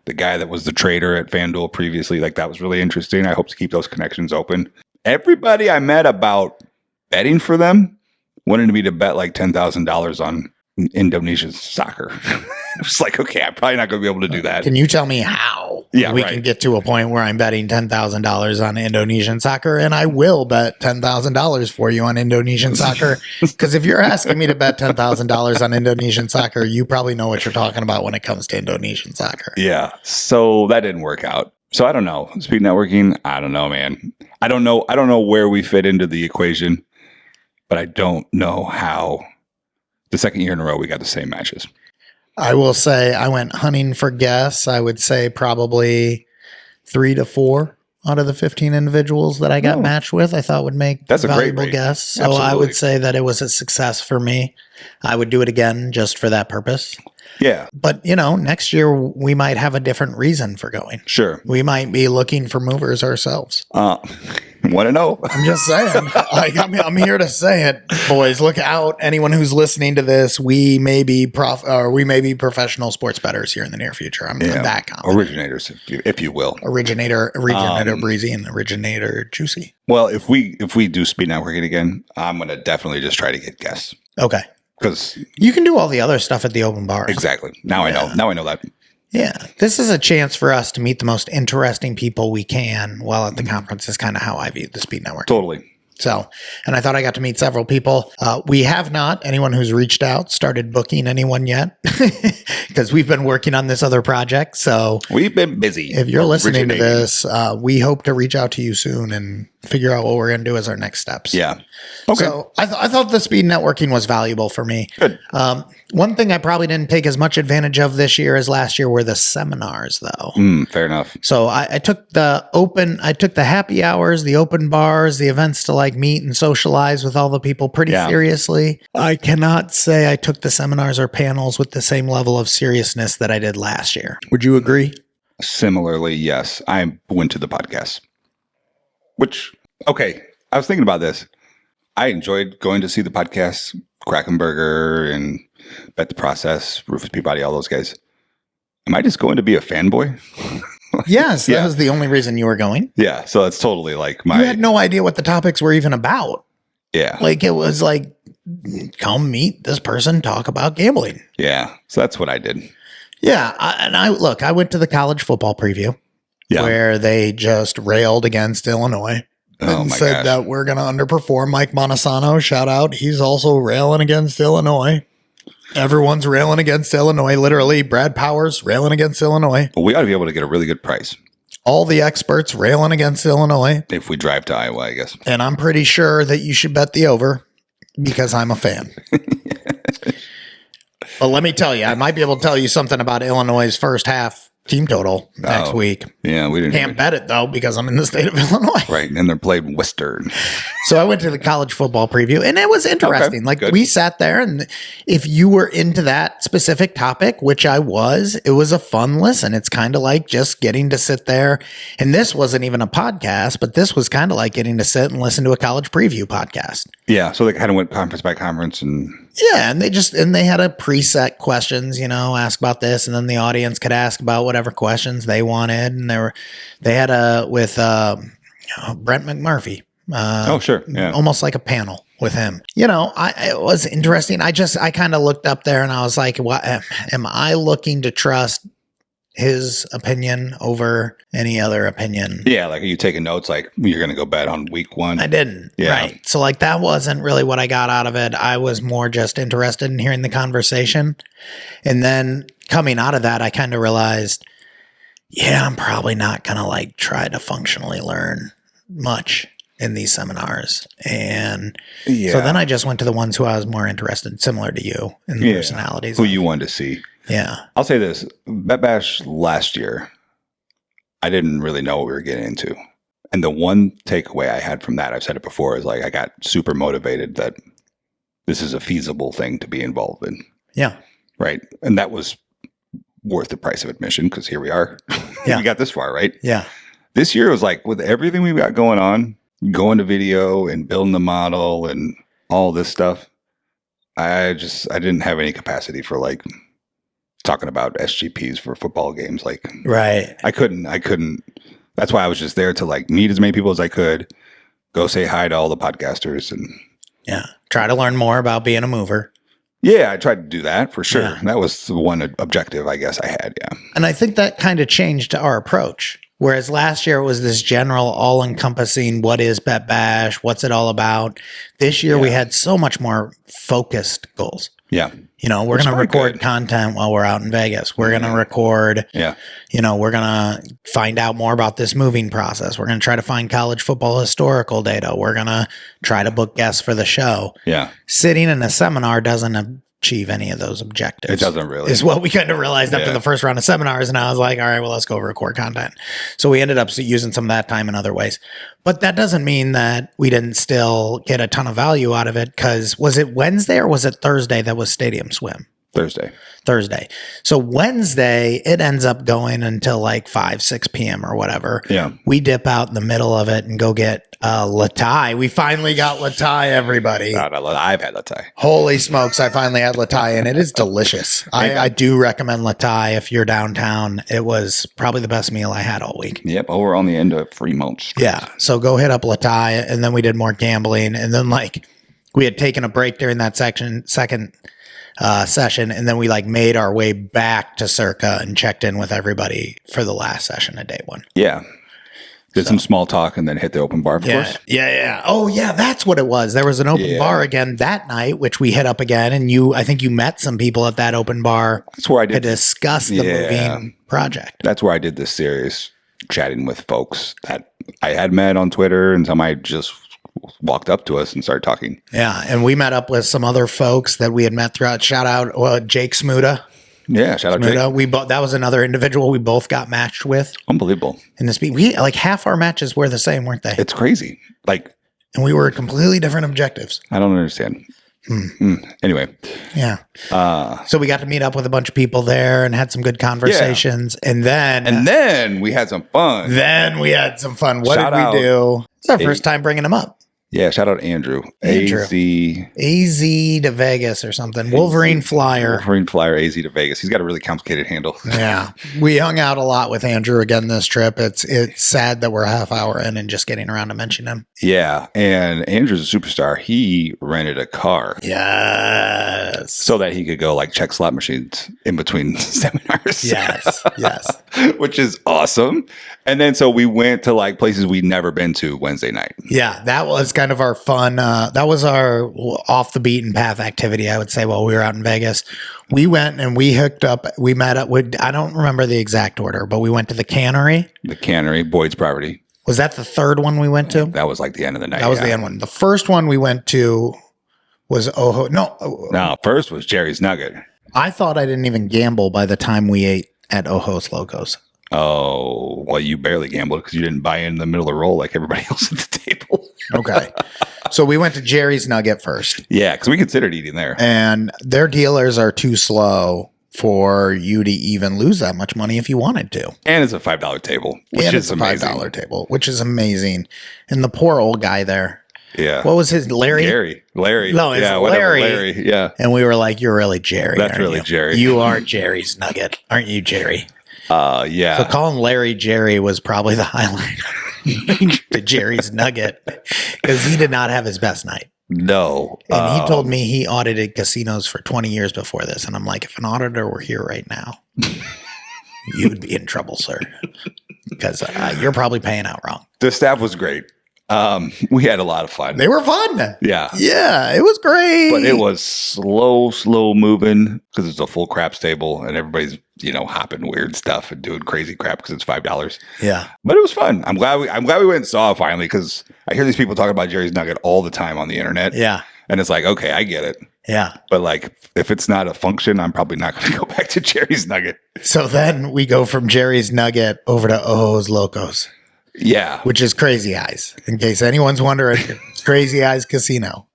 the guy that was the trader at FanDuel previously. Like that was really interesting. I hope to keep those connections open. Everybody I met about betting for them wanted me to bet like $10,000 on Indonesian soccer. It was like, okay, I'm probably not going to be able to do that. Can you tell me how we can get to a point where I'm betting $10,000 on Indonesian soccer? And I will bet $10,000 for you on Indonesian soccer. Because if you're asking me to bet $10,000 on Indonesian soccer, you probably know what you're talking about when it comes to Indonesian soccer. Yeah. So that didn't work out. So I don't know. Speed networking, I don't know, man. I don't know where we fit into the equation, but I don't know how the second year in a row we got the same matches. I will say I went hunting for guests. I would say probably 3 to 4 out of the 15 individuals that I got matched with, I thought would make valuable guests. So absolutely. I would say that it was a success for me. I would do it again just for that purpose. Yeah. But, you know, next year we might have a different reason for going. Sure. We might be looking for movers ourselves. Want to know? I'm just saying. I'm here to say it, boys. Look out! Anyone who's listening to this, we may be professional sports bettors here in the near future. I'm that confident. Originators, if you will. Originator Breezy and originator Juicy. Well, if we do speed networking again, I'm gonna definitely just try to get guests. Okay. Because you can do all the other stuff at the open bars. Exactly. Now I know. Now I know that. Yeah, this is a chance for us to meet the most interesting people we can while at the conference is kind of how I view the speed network. Totally. So, and I thought I got to meet several people. We have not, anyone who's reached out, started booking anyone yet because we've been working on this other project. So we've been busy. If you're listening to this, we hope to reach out to you soon and figure out what we're going to do as our next steps. Yeah. Okay. So I thought the speed networking was valuable for me. Good. One thing I probably didn't take as much advantage of this year as last year were the seminars, though. Fair enough. So I took the happy hours, the open bars, the events to like meet and socialize with all the people pretty seriously. I cannot say I took the seminars or panels with the same level of seriousness that I did last year. Would you agree? Similarly, yes. I went to the podcast. Which, okay, I was thinking about this. I enjoyed going to see the podcast, Krakenberger and Bet the Process, Rufus Peabody, all those guys. Am I just going to be a fanboy? Yes, that was the only reason you were going. Yeah, so that's totally like You had no idea what the topics were even about. Yeah. Like it was like, come meet this person, talk about gambling. Yeah, so that's what I did. Yeah, I went to the college football preview where they just railed against Illinois. And said that we're going to underperform. Mike Montesano, shout out. He's also railing against Illinois. Everyone's railing against Illinois. Literally, Brad Powers railing against Illinois. Well, we ought to be able to get a really good price. All the experts railing against Illinois. If we drive to Iowa, I guess. And I'm pretty sure that you should bet the over because I'm a fan. But let me tell you, I might be able to tell you something about Illinois' first half team total next week. Yeah, we can't bet it though because I'm in the state of Illinois. Right, and they're played Western. So I went to the college football preview and it was interesting. We sat there and if you were into that specific topic, which I was, it was a fun listen. It's kind of like just getting to sit there. And this wasn't even a podcast, but this was kind of like getting to sit and listen to a college preview podcast. Yeah, so they kind of went conference by conference and and they had a preset questions, ask about this, and then the audience could ask about whatever questions they wanted, and they had with Brent McMurphy. Sure, yeah, almost like a panel with him. It was interesting. I kind of looked up there and I was like, what am I looking to trust his opinion over any other opinion. Yeah, like are you taking notes like you're going to go bet on week 1? I didn't. Yeah. Right. So like that wasn't really what I got out of it. I was more just interested in hearing the conversation. And then coming out of that, I kind of realized, yeah, I'm probably not going to like try to functionally learn much in these seminars. And so then I just went to the ones who I was more interested, similar to you, in the personalities. Who you wanted to see. Yeah. I'll say this. Bet Bash last year, I didn't really know what we were getting into. And the one takeaway I had from that, I've said it before, is like I got super motivated that this is a feasible thing to be involved in. Yeah. Right. And that was worth the price of admission because here we are. Yeah. We got this far, right? Yeah. This year was like with everything we've got going on, going to video and building the model and all this stuff. I didn't have any capacity for like talking about SGPs for football games. Like, right. I couldn't. That's why I was just there to like meet as many people as I could, go say hi to all the podcasters and try to learn more about being a mover. Yeah, I tried to do that for sure. Yeah. That was the one objective I guess I had. Yeah. And I think that kind of changed our approach. Whereas last year it was this general all-encompassing, what is Bet Bash? What's it all about? This year we had so much more focused goals. Yeah. You know, we're going to record content while we're out in Vegas. We're going to record, you know, we're going to find out more about this moving process. We're going to try to find college football historical data. We're going to try to book guests for the show. Yeah. Sitting in a seminar doesn't achieve any of those objectives. It doesn't really. Is what we kind of realized after the first round of seminars. And I was like, all right, well, let's go record content. So we ended up using some of that time in other ways. But that doesn't mean that we didn't still get a ton of value out of it, because was it Wednesday or was it Thursday that was Stadium Swim? Thursday. So Wednesday, it ends up going until like 5, 6 p.m. or whatever. Yeah. We dip out in the middle of it and go get Latai. We finally got Latai, everybody. I've had Latai. Holy smokes, I finally had Latai, and it is delicious. I do recommend Latai if you're downtown. It was probably the best meal I had all week. Yep, over on the end of Fremont Street. Yeah, so go hit up Latai, and then we did more gambling, and then like we had taken a break during that second session, and then we like made our way back to Circa and checked in with everybody for the last session of day one. Yeah. Did some small talk and then hit the open bar, of course. Yeah. Oh, yeah, that's what it was. There was an open bar again that night, which we hit up again, and I think you met some people at that open bar. That's where I did to discuss the moving project. That's where I did this series, chatting with folks that I had met on Twitter and some I just walked up to us and started talking. Yeah, and we met up with some other folks that we had met throughout. Shout out Jake Smuda. Yeah, shout out Jake. That was another individual we both got matched with. Unbelievable. In this we like half our matches were the same, weren't they? It's crazy. And we were completely different objectives. I don't understand. Anyway. Yeah. So we got to meet up with a bunch of people there and had some good conversations. Yeah. And then we had some fun. What did we do? It's our first time bringing them up. Yeah, shout out Andrew. AZ to Vegas or something. Wolverine Flyer, AZ to Vegas. He's got a really complicated handle. Yeah. We hung out a lot with Andrew again this trip. It's sad that we're a half hour in and just getting around to mention him. Yeah. And Andrew's a superstar. He rented a car. Yes. So that he could go like check slot machines in between seminars. Yes. Which is awesome. And then so we went to like places we'd never been to Wednesday night. Yeah, that was kind of our fun. That was our off the beaten path activity, I would say, while we were out in Vegas. We went and we hooked up. We met up with, I don't remember the exact order, but we went to the Cannery. The Cannery, Boyd's property. Was that the third one we went to? That was like the end of the night. That was the end one. The first one we went to was Oho. No, first was Jerry's Nugget. I thought I didn't even gamble by the time we ate at Ojo's Locos. Oh, well, you barely gambled because you didn't buy in the middle of the roll like everybody else at the table. Okay. So we went to Jerry's Nugget first. Yeah, because we considered eating there. And their dealers are too slow for you to even lose that much money if you wanted to. And it's a $5 table, which is amazing. $5 table, which is amazing. And the poor old guy there. Yeah. What was his Larry? Larry. No, it's Larry. Yeah. And we were like, you're really Jerry. That's really Jerry. You are Jerry's Nugget, aren't you, Jerry? Yeah. So calling Larry Jerry was probably the highlight to Jerry's Nugget because he did not have his best night. No. And he told me he audited casinos for 20 years before this. And I'm like, if an auditor were here right now, you would be in trouble, sir, because you're probably paying out wrong. The staff was great. We had a lot of fun. They were fun. Yeah. Yeah, it was great. But it was slow moving because it's a full craps table and everybody's, hopping weird stuff and doing crazy crap because it's $5. Yeah. But it was fun. I'm glad we went and saw it finally because I hear these people talking about Jerry's Nugget all the time on the internet. Yeah. And it's like, okay, I get it. Yeah. But like, if it's not a function, I'm probably not going to go back to Jerry's Nugget. So then we go from Jerry's Nugget over to Ojos Locos. Yeah. Which is Crazy Eyes. In case anyone's wondering, it's Crazy Eyes Casino.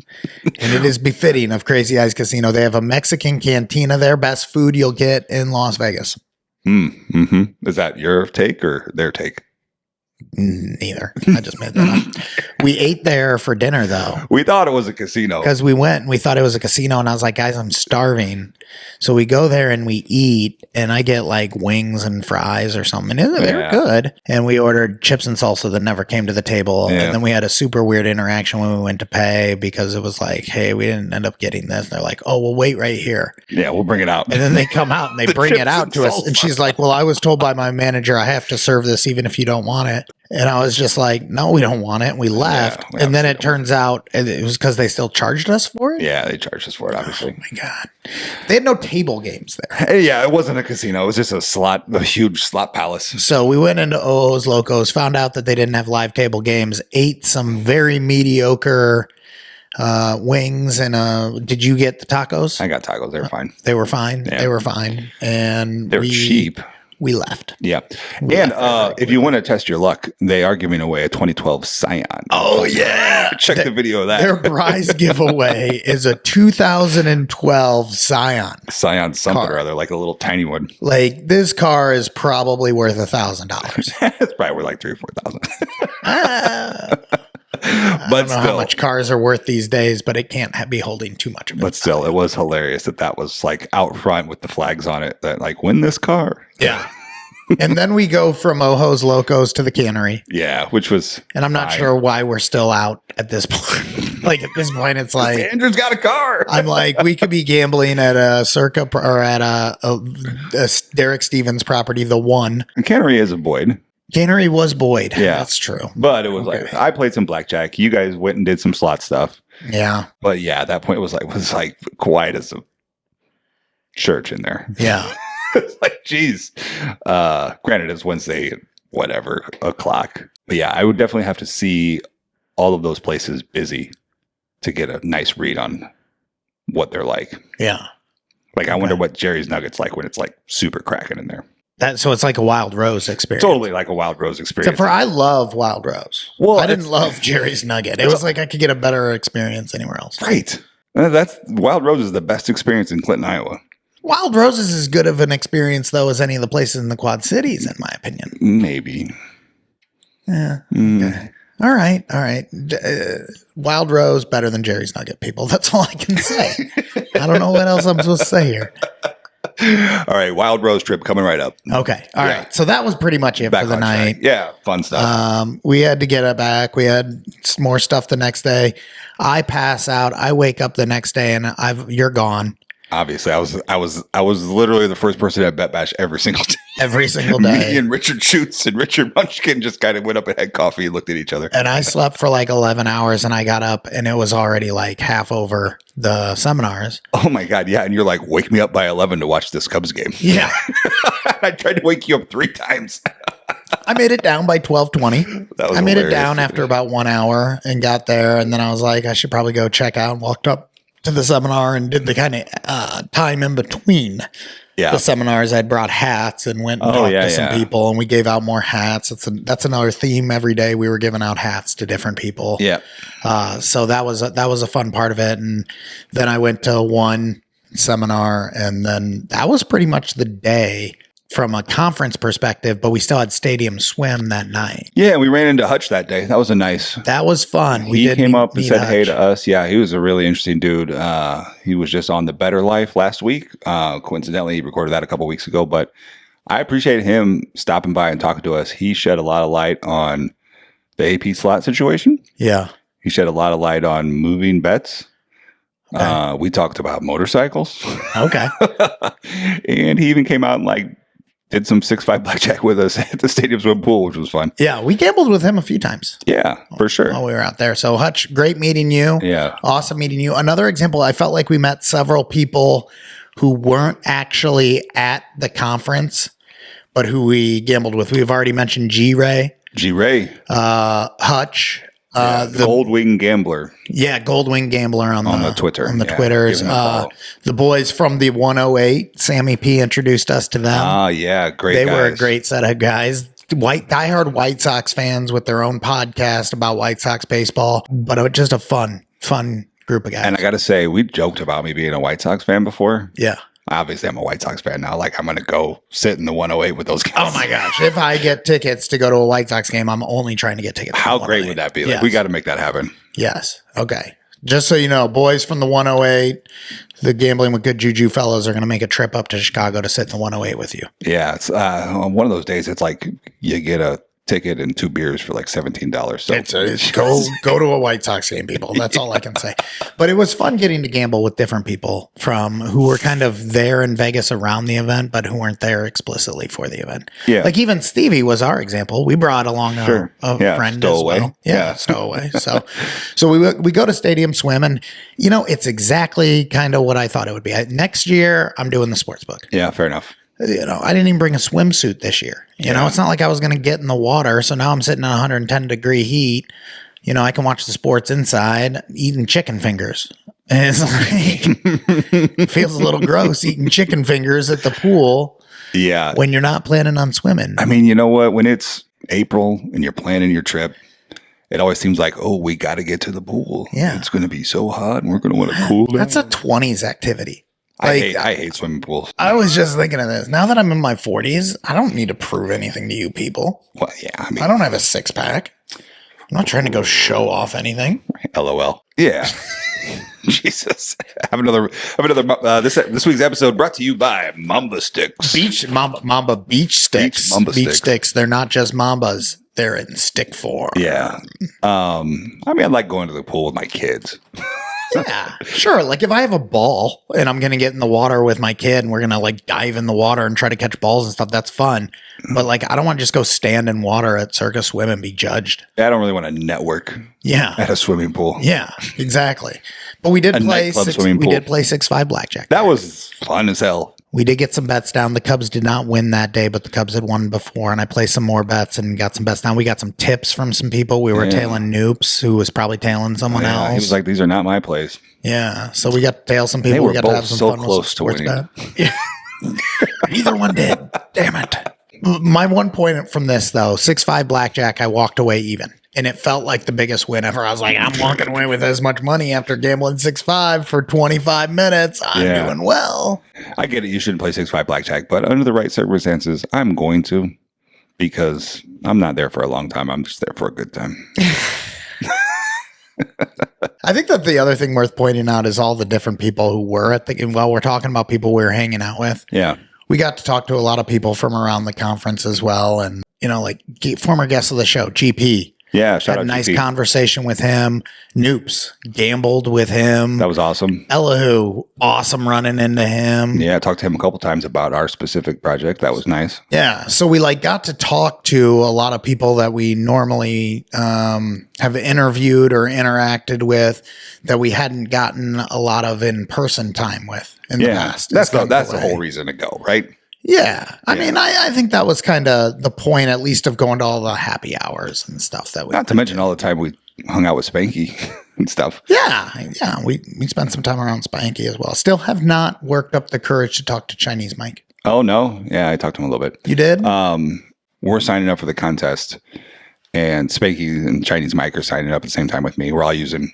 And it is befitting of Crazy Eyes Casino. They have a Mexican cantina there. Best food you'll get in Las Vegas. Mm-hmm. Is that your take or their take? Neither. I just made that up. We ate there for dinner, though. We thought it was a casino. Because we went and we thought it was a casino. And I was like, guys, I'm starving. So we go there and we eat. And I get like wings and fries or something. And they're good. And we ordered chips and salsa that never came to the table. Yeah. And then we had a super weird interaction when we went to pay because it was like, hey, we didn't end up getting this. And they're like, oh, well, wait right here. Yeah, we'll bring it out. And then they come out and they bring it out to us. And she's like, well, I was told by my manager I have to serve this even if you don't want it. And I was just like, no, we don't want it. And we left. Yeah, and then it turns out it was because they still charged us for it. Yeah, they charged us for it, obviously. Oh, my God. They had no table games there. Hey, yeah, it wasn't a casino. It was just a huge slot palace. So we went into Ojos Locos, found out that they didn't have live table games, ate some very mediocre wings. And did you get the tacos? I got tacos. They were fine. They were fine. Yeah. They were fine. And they're cheap. We left. Yeah. And if you want to test your luck, they are giving away a 2012 Scion. Oh, yeah. Check the video of that. Their prize giveaway is a 2012 Scion. Scion something or other, like a little tiny one. Like, this car is probably worth $1,000. It's probably worth like $3,000 or $4,000. I don't know how much cars are worth these days, but it can't be holding too much of it. But still, it was hilarious that was like out front with the flags on it that like win this car. Yeah. And then we go from Ojos Locos to the cannery. Yeah, which was and I'm not sure why we're still out at this point. Like at this point, it's like Andrew's got a car. I'm like, we could be gambling at a Circa or at a Derek Stevens property, the one. The cannery is a Boyd. Cannery was Boyd. Yeah, that's true. But it was like I played some blackjack. You guys went and did some slot stuff. Yeah. But yeah, at that point it was like quiet as a church in there. Yeah. It's like, geez. Granted, it's Wednesday at whatever o'clock. But yeah, I would definitely have to see all of those places busy to get a nice read on what they're like. Yeah. Like I wonder what Jerry's Nugget's like when it's like super cracking in there. So it's like a Wild Rose experience. Totally like a Wild Rose experience. Except for I love Wild Rose. Well, I didn't love Jerry's Nugget. It was like I could get a better experience anywhere else. Right. That's Wild Rose is the best experience in Clinton, Iowa. Wild Rose is as good of an experience though as any of the places in the Quad Cities, in my opinion. Maybe. Yeah. Okay. All right. Wild Rose better than Jerry's Nugget, people. That's all I can say. I don't know what else I'm supposed to say here. All right, Wild Rose trip coming right up. Okay, all right. So that was pretty much it for the night. Track. Yeah, fun stuff. We had to get it back. We had more stuff the next day. I pass out. I wake up the next day, and you're gone. Obviously, I was literally the first person at Bet Bash every single day. Every single day. Me and Richard Schutz and Richard Munchkin just kind of went up and had coffee and looked at each other. And I slept for like 11 hours, and I got up, and it was already like half over the seminars. Oh my God, yeah. And you're like, wake me up by 11 to watch this Cubs game. Yeah. I tried to wake you up 3 times. I made it down by 12:20. I made it down after about 1 hour and got there. And then I was like, I should probably go check out, and walked up to the seminar and did the kind of time in between the seminars. I'd brought hats and went and talked to some people, and we gave out more hats. That's another theme. Every day we were giving out hats to different people. Yeah. So that was a fun part of it. And then I went to one seminar, and then that was pretty much the day from a conference perspective, but we still had stadium swim that night. Yeah, we ran into Hutch that day. That was that was fun. He came up and said hey to us. Yeah, he was a really interesting dude. He was just on The Better Life last week. Coincidentally, he recorded that a couple weeks ago, but I appreciate him stopping by and talking to us. He shed a lot of light on the AP slot situation. Yeah. He shed a lot of light on moving bets. Okay. We talked about motorcycles. Okay. And he even came out and like did some 6-5 blackjack with us at the stadium swim pool, which was fun. Yeah, we gambled with him a few times. Yeah, for sure. While we were out there. So Hutch, great meeting you. Yeah. Awesome meeting you. Another example, I felt like we met several people who weren't actually at the conference, but who we gambled with. We've already mentioned G-Ray. Hutch. The Gold Wing Gambler. Yeah, Gold Wing Gambler on the Twitter. On the Yeah, Twitters. give him a follow. The boys from the 108, Sammy P introduced us to them. Yeah, great They guys. were a great set of guys. Diehard White Sox fans with their own podcast about White Sox baseball, but just a fun group of guys. And I got to say, we joked about me being a White Sox fan before. Yeah. Obviously, I'm a White Sox fan now. Like, I'm going to go sit in the 108 with those guys. Oh my gosh. If I get tickets to go to a White Sox game, I'm only trying to get tickets. How great would that be? Like, we got to make that happen. Yes. Okay. Just so you know, boys from the 108, the Gambling with Good JuJu fellows are going to make a trip up to Chicago to sit in the 108 with you. Yeah. It's on one of those days, it's like you get a ticket and 2 beers for like $17. So Go to a White Sox game, people. That's all I can say. But it was fun getting to gamble with different people from who were kind of there in Vegas around the event, but who weren't there explicitly for the event. Yeah. Like even Stevie was our example. We brought along a friend stowaway. as well. Yeah, stowaway. So we go to Stadium Swim, and it's exactly kind of what I thought it would be. Next year, I'm doing the sports book. Yeah, fair enough. I didn't even bring a swimsuit this year. It's not like I was going to get in the water. So now I'm sitting in 110-degree heat. I can watch the sports inside eating chicken fingers. And it's like, it feels a little gross eating chicken fingers at the pool. Yeah. When you're not planning on swimming. I mean, you know what? When it's April and you're planning your trip, it always seems like, we got to get to the pool. Yeah. It's going to be so hot and we're going to want to cool down. That's a 20s activity. I hate swimming pools. I was just thinking of this. Now that I'm in my 40s, I don't need to prove anything to you people. Well, yeah. I mean, I don't have a six-pack. I'm not trying to go show off anything. LOL. Yeah. Jesus. Have another. This week's episode brought to you by Mamba Sticks. Mamba Beach Sticks. Beach sticks. They're not just Mambas. They're in stick form. Yeah. I mean, I like going to the pool with my kids. Yeah, sure. Like if I have a ball and I'm going to get in the water with my kid and we're going to like dive in the water and try to catch balls and stuff, that's fun. But like, I don't want to just go stand in water at Circus Swim and be judged. I don't really want to network. Yeah. At a swimming pool. Yeah, exactly. But we did play 6-5 blackjack. That was fun as hell. We did get some bets down. The Cubs did not win that day, but the Cubs had won before, and I played some more bets and got some bets down. We got some tips from some people. We were tailing Noops, who was probably tailing someone else. He was like, "These are not my plays." Yeah, so we got to tail some people. They were we got both to have some so fun close to winning. Yeah. Neither one did. Damn it. My one point from this, though, 6-5 blackjack, I walked away even. And it felt like the biggest win ever. I was like, I'm walking away with as much money after gambling 6-5 for 25 minutes. I'm doing well. I get it. You shouldn't play 6-5 blackjack, but under the right circumstances, I'm going to, because I'm not there for a long time. I'm just there for a good time. I think that the other thing worth pointing out is all the different people who were at the, well, we're talking about people we were hanging out with. Yeah. We got to talk to a lot of people from around the conference as well. And, like former guests of the show, GP. Yeah, had a nice conversation with him. Noops gambled with him. That was awesome. Elihu, awesome running into him. Yeah, I talked to him a couple times about our specific project. That was nice. Yeah, so we got to talk to a lot of people that we normally have interviewed or interacted with that we hadn't gotten a lot of in-person time with in the past. That's the whole reason to go, right? Yeah. I mean, I think that was kind of the point, at least, of going to all the happy hours and stuff that we. Not to mention all the time we hung out with Spanky and stuff. Yeah. Yeah. We spent some time around Spanky as well. Still have not worked up the courage to talk to Chinese Mike. Oh, no. Yeah, I talked to him a little bit. You did? We're signing up for the contest, and Spanky and Chinese Mike are signing up at the same time with me. We're all using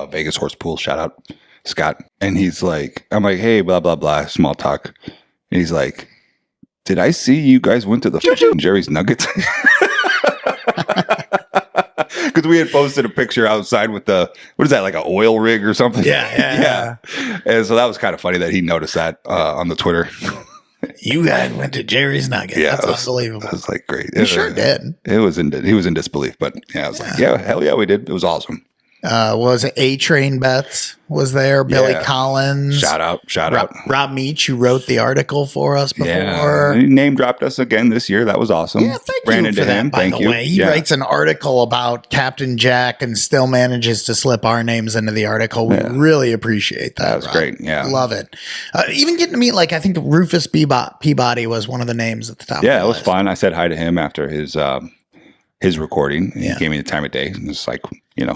Vegas Horse Pool. Shout out Scott. And he's like, I'm like, hey, blah, blah, blah, small talk. And he's like, did I see you guys went to the Jerry's Nuggets? Because we had posted a picture outside with what is that, like an oil rig or something? Yeah. And so that was kind of funny that he noticed that on the Twitter. You guys went to Jerry's Nuggets. Yeah, that's unbelievable. That was like great. You sure did. He was in disbelief, but yeah, I was like, yeah, hell yeah, we did. It was awesome. What was it? A-Train Bets was there. Billy Yeah. Collins. Shout out. Rob Meach, who wrote the article for us before. Yeah. He name dropped us again this year. That was awesome. Yeah, thank Ran you into for that, him. by Thank the you. way. He writes an article about Captain Jack and still manages to slip our names into the article. We really appreciate that. That was Rob. great. Yeah. Love it. Even getting to meet, like, I think Rufus Peabody was one of the names at the top. Yeah, of the it was list. fun. I said hi to him after his recording. Yeah. He gave me the time of day. It's like,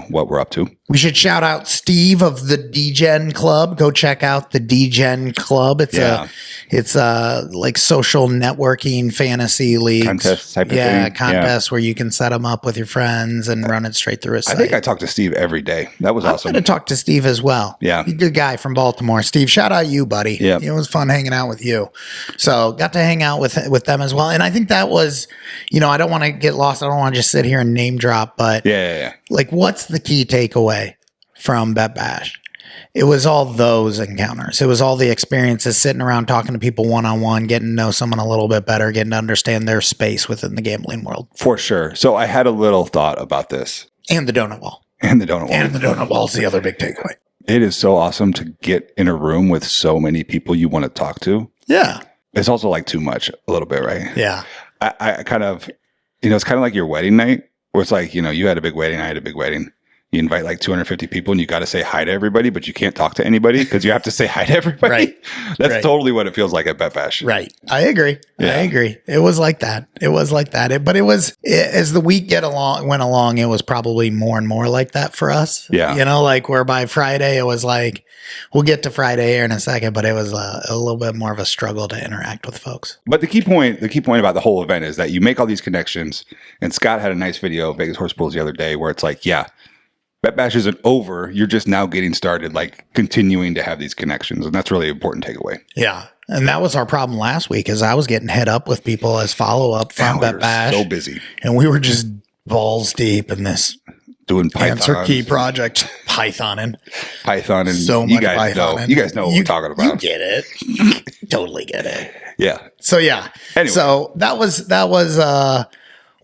what we're up to. We should shout out Steve of the DGen Club. Go check out the DGen Club. It's a like social networking fantasy league Contest type of thing. Contest where you can set them up with your friends and run it straight through a site. I think I talked to Steve every day. That was awesome. I'm going to talk to Steve as well. Yeah. He's a good guy from Baltimore. Steve, shout out you, buddy. Yeah. It was fun hanging out with you. So got to hang out with them as well. And I think that was, I don't want to get lost. I don't want to just sit here and name drop, but like, what's the key takeaway from Bet Bash? It was all those encounters. It was all the experiences, sitting around talking to people one-on-one, getting to know someone a little bit better, getting to understand their space within the gambling world. For sure. So I had a little thought about this. And the donut ball. And the donut ball. And the donut ball is the other big takeaway. It is so awesome to get in a room with so many people you want to talk to. Yeah. It's also like too much a little bit, right? Yeah. I kind of, it's kind of like your wedding night where it's like, you had a big wedding, I had a big wedding. You invite like 250 people and you got to say hi to everybody, but you can't talk to anybody because you have to say hi to everybody. Right. That's totally what it feels like at Bet Bash. Right. I agree. Yeah. I agree. It was like that. But as the week went along, it was probably more and more like that for us. Yeah. Like where by Friday, it was like, we'll get to Friday here in a second, but it was a little bit more of a struggle to interact with folks. But the key point about the whole event is that you make all these connections. And Scott had a nice video of Vegas Horse Bulls the other day where it's like, Bet Bash isn't over. You're just now getting started, like continuing to have these connections. And that's really an important takeaway. Yeah. And that was our problem last week is I was getting hit up with people as follow-up from Bet Bash. So busy. And we were just balls deep in this doing Python. Answer key project. Python and so much Python. You guys know what we're talking about. You get it. Totally get it. Yeah. So yeah. Anyway. So that was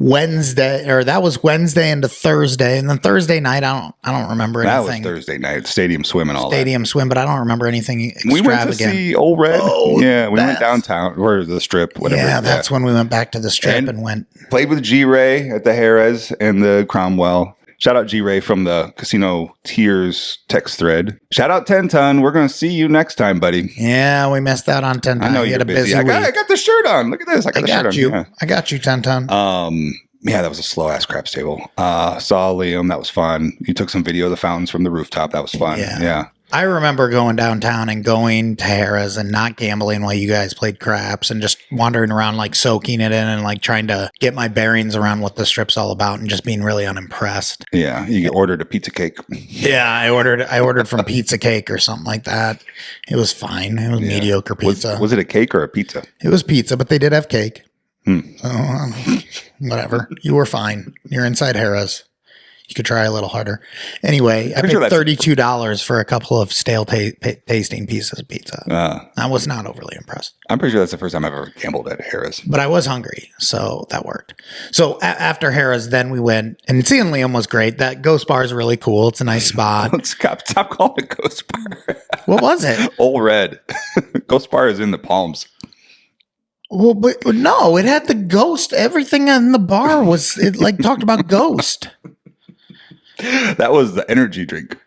Wednesday, or that was Wednesday into Thursday, and then Thursday night I don't remember anything. That was Thursday night, stadium swim and all Stadium swim, but I don't remember anything extravagant. We went to see Old Red. Oh, yeah, we went downtown or the Strip, whatever. Yeah, that's when we went back to the Strip and went played with G-Ray at the Jerez and the Cromwell. Shout out G-Ray from the Casino Tiers text thread. Shout out 10 Ton. We're going to see you next time, buddy. Yeah, we missed out on 10 Ton. I know you had a busy week. I got the shirt on. Look at this. I got the shirt you. on. Yeah. I got you, 10 Ton. Yeah, that was a slow ass craps table. Saw Liam. That was fun. You took some video of the fountains from the rooftop. That was fun. Yeah. I remember going downtown and going to Harrah's and not gambling while you guys played craps and just wandering around, like soaking it in and like trying to get my bearings around what the Strip's all about and just being really unimpressed. Yeah, you ordered a pizza cake. Yeah, I ordered from Pizza Cake or something like that. It was fine. It was mediocre pizza. Was it a cake or a pizza? It was pizza, but they did have cake. So, whatever. You were fine. You're inside Harrah's. You could try a little harder. Anyway, I paid $32 for a couple of stale tasting pieces of pizza. I was not overly impressed. I'm pretty sure that's the first time I've ever gambled at Harrah's. But I was hungry, so that worked. So after Harrah's, then we went, and seeing Liam was great. That Ghost Bar is really cool. It's a nice spot. Stop calling it Ghost Bar. What was it? Old Red. Ghost Bar is in the Palms. Well, but no, it had the ghost. Everything in the bar was, it like talked about ghost. That was the energy drink.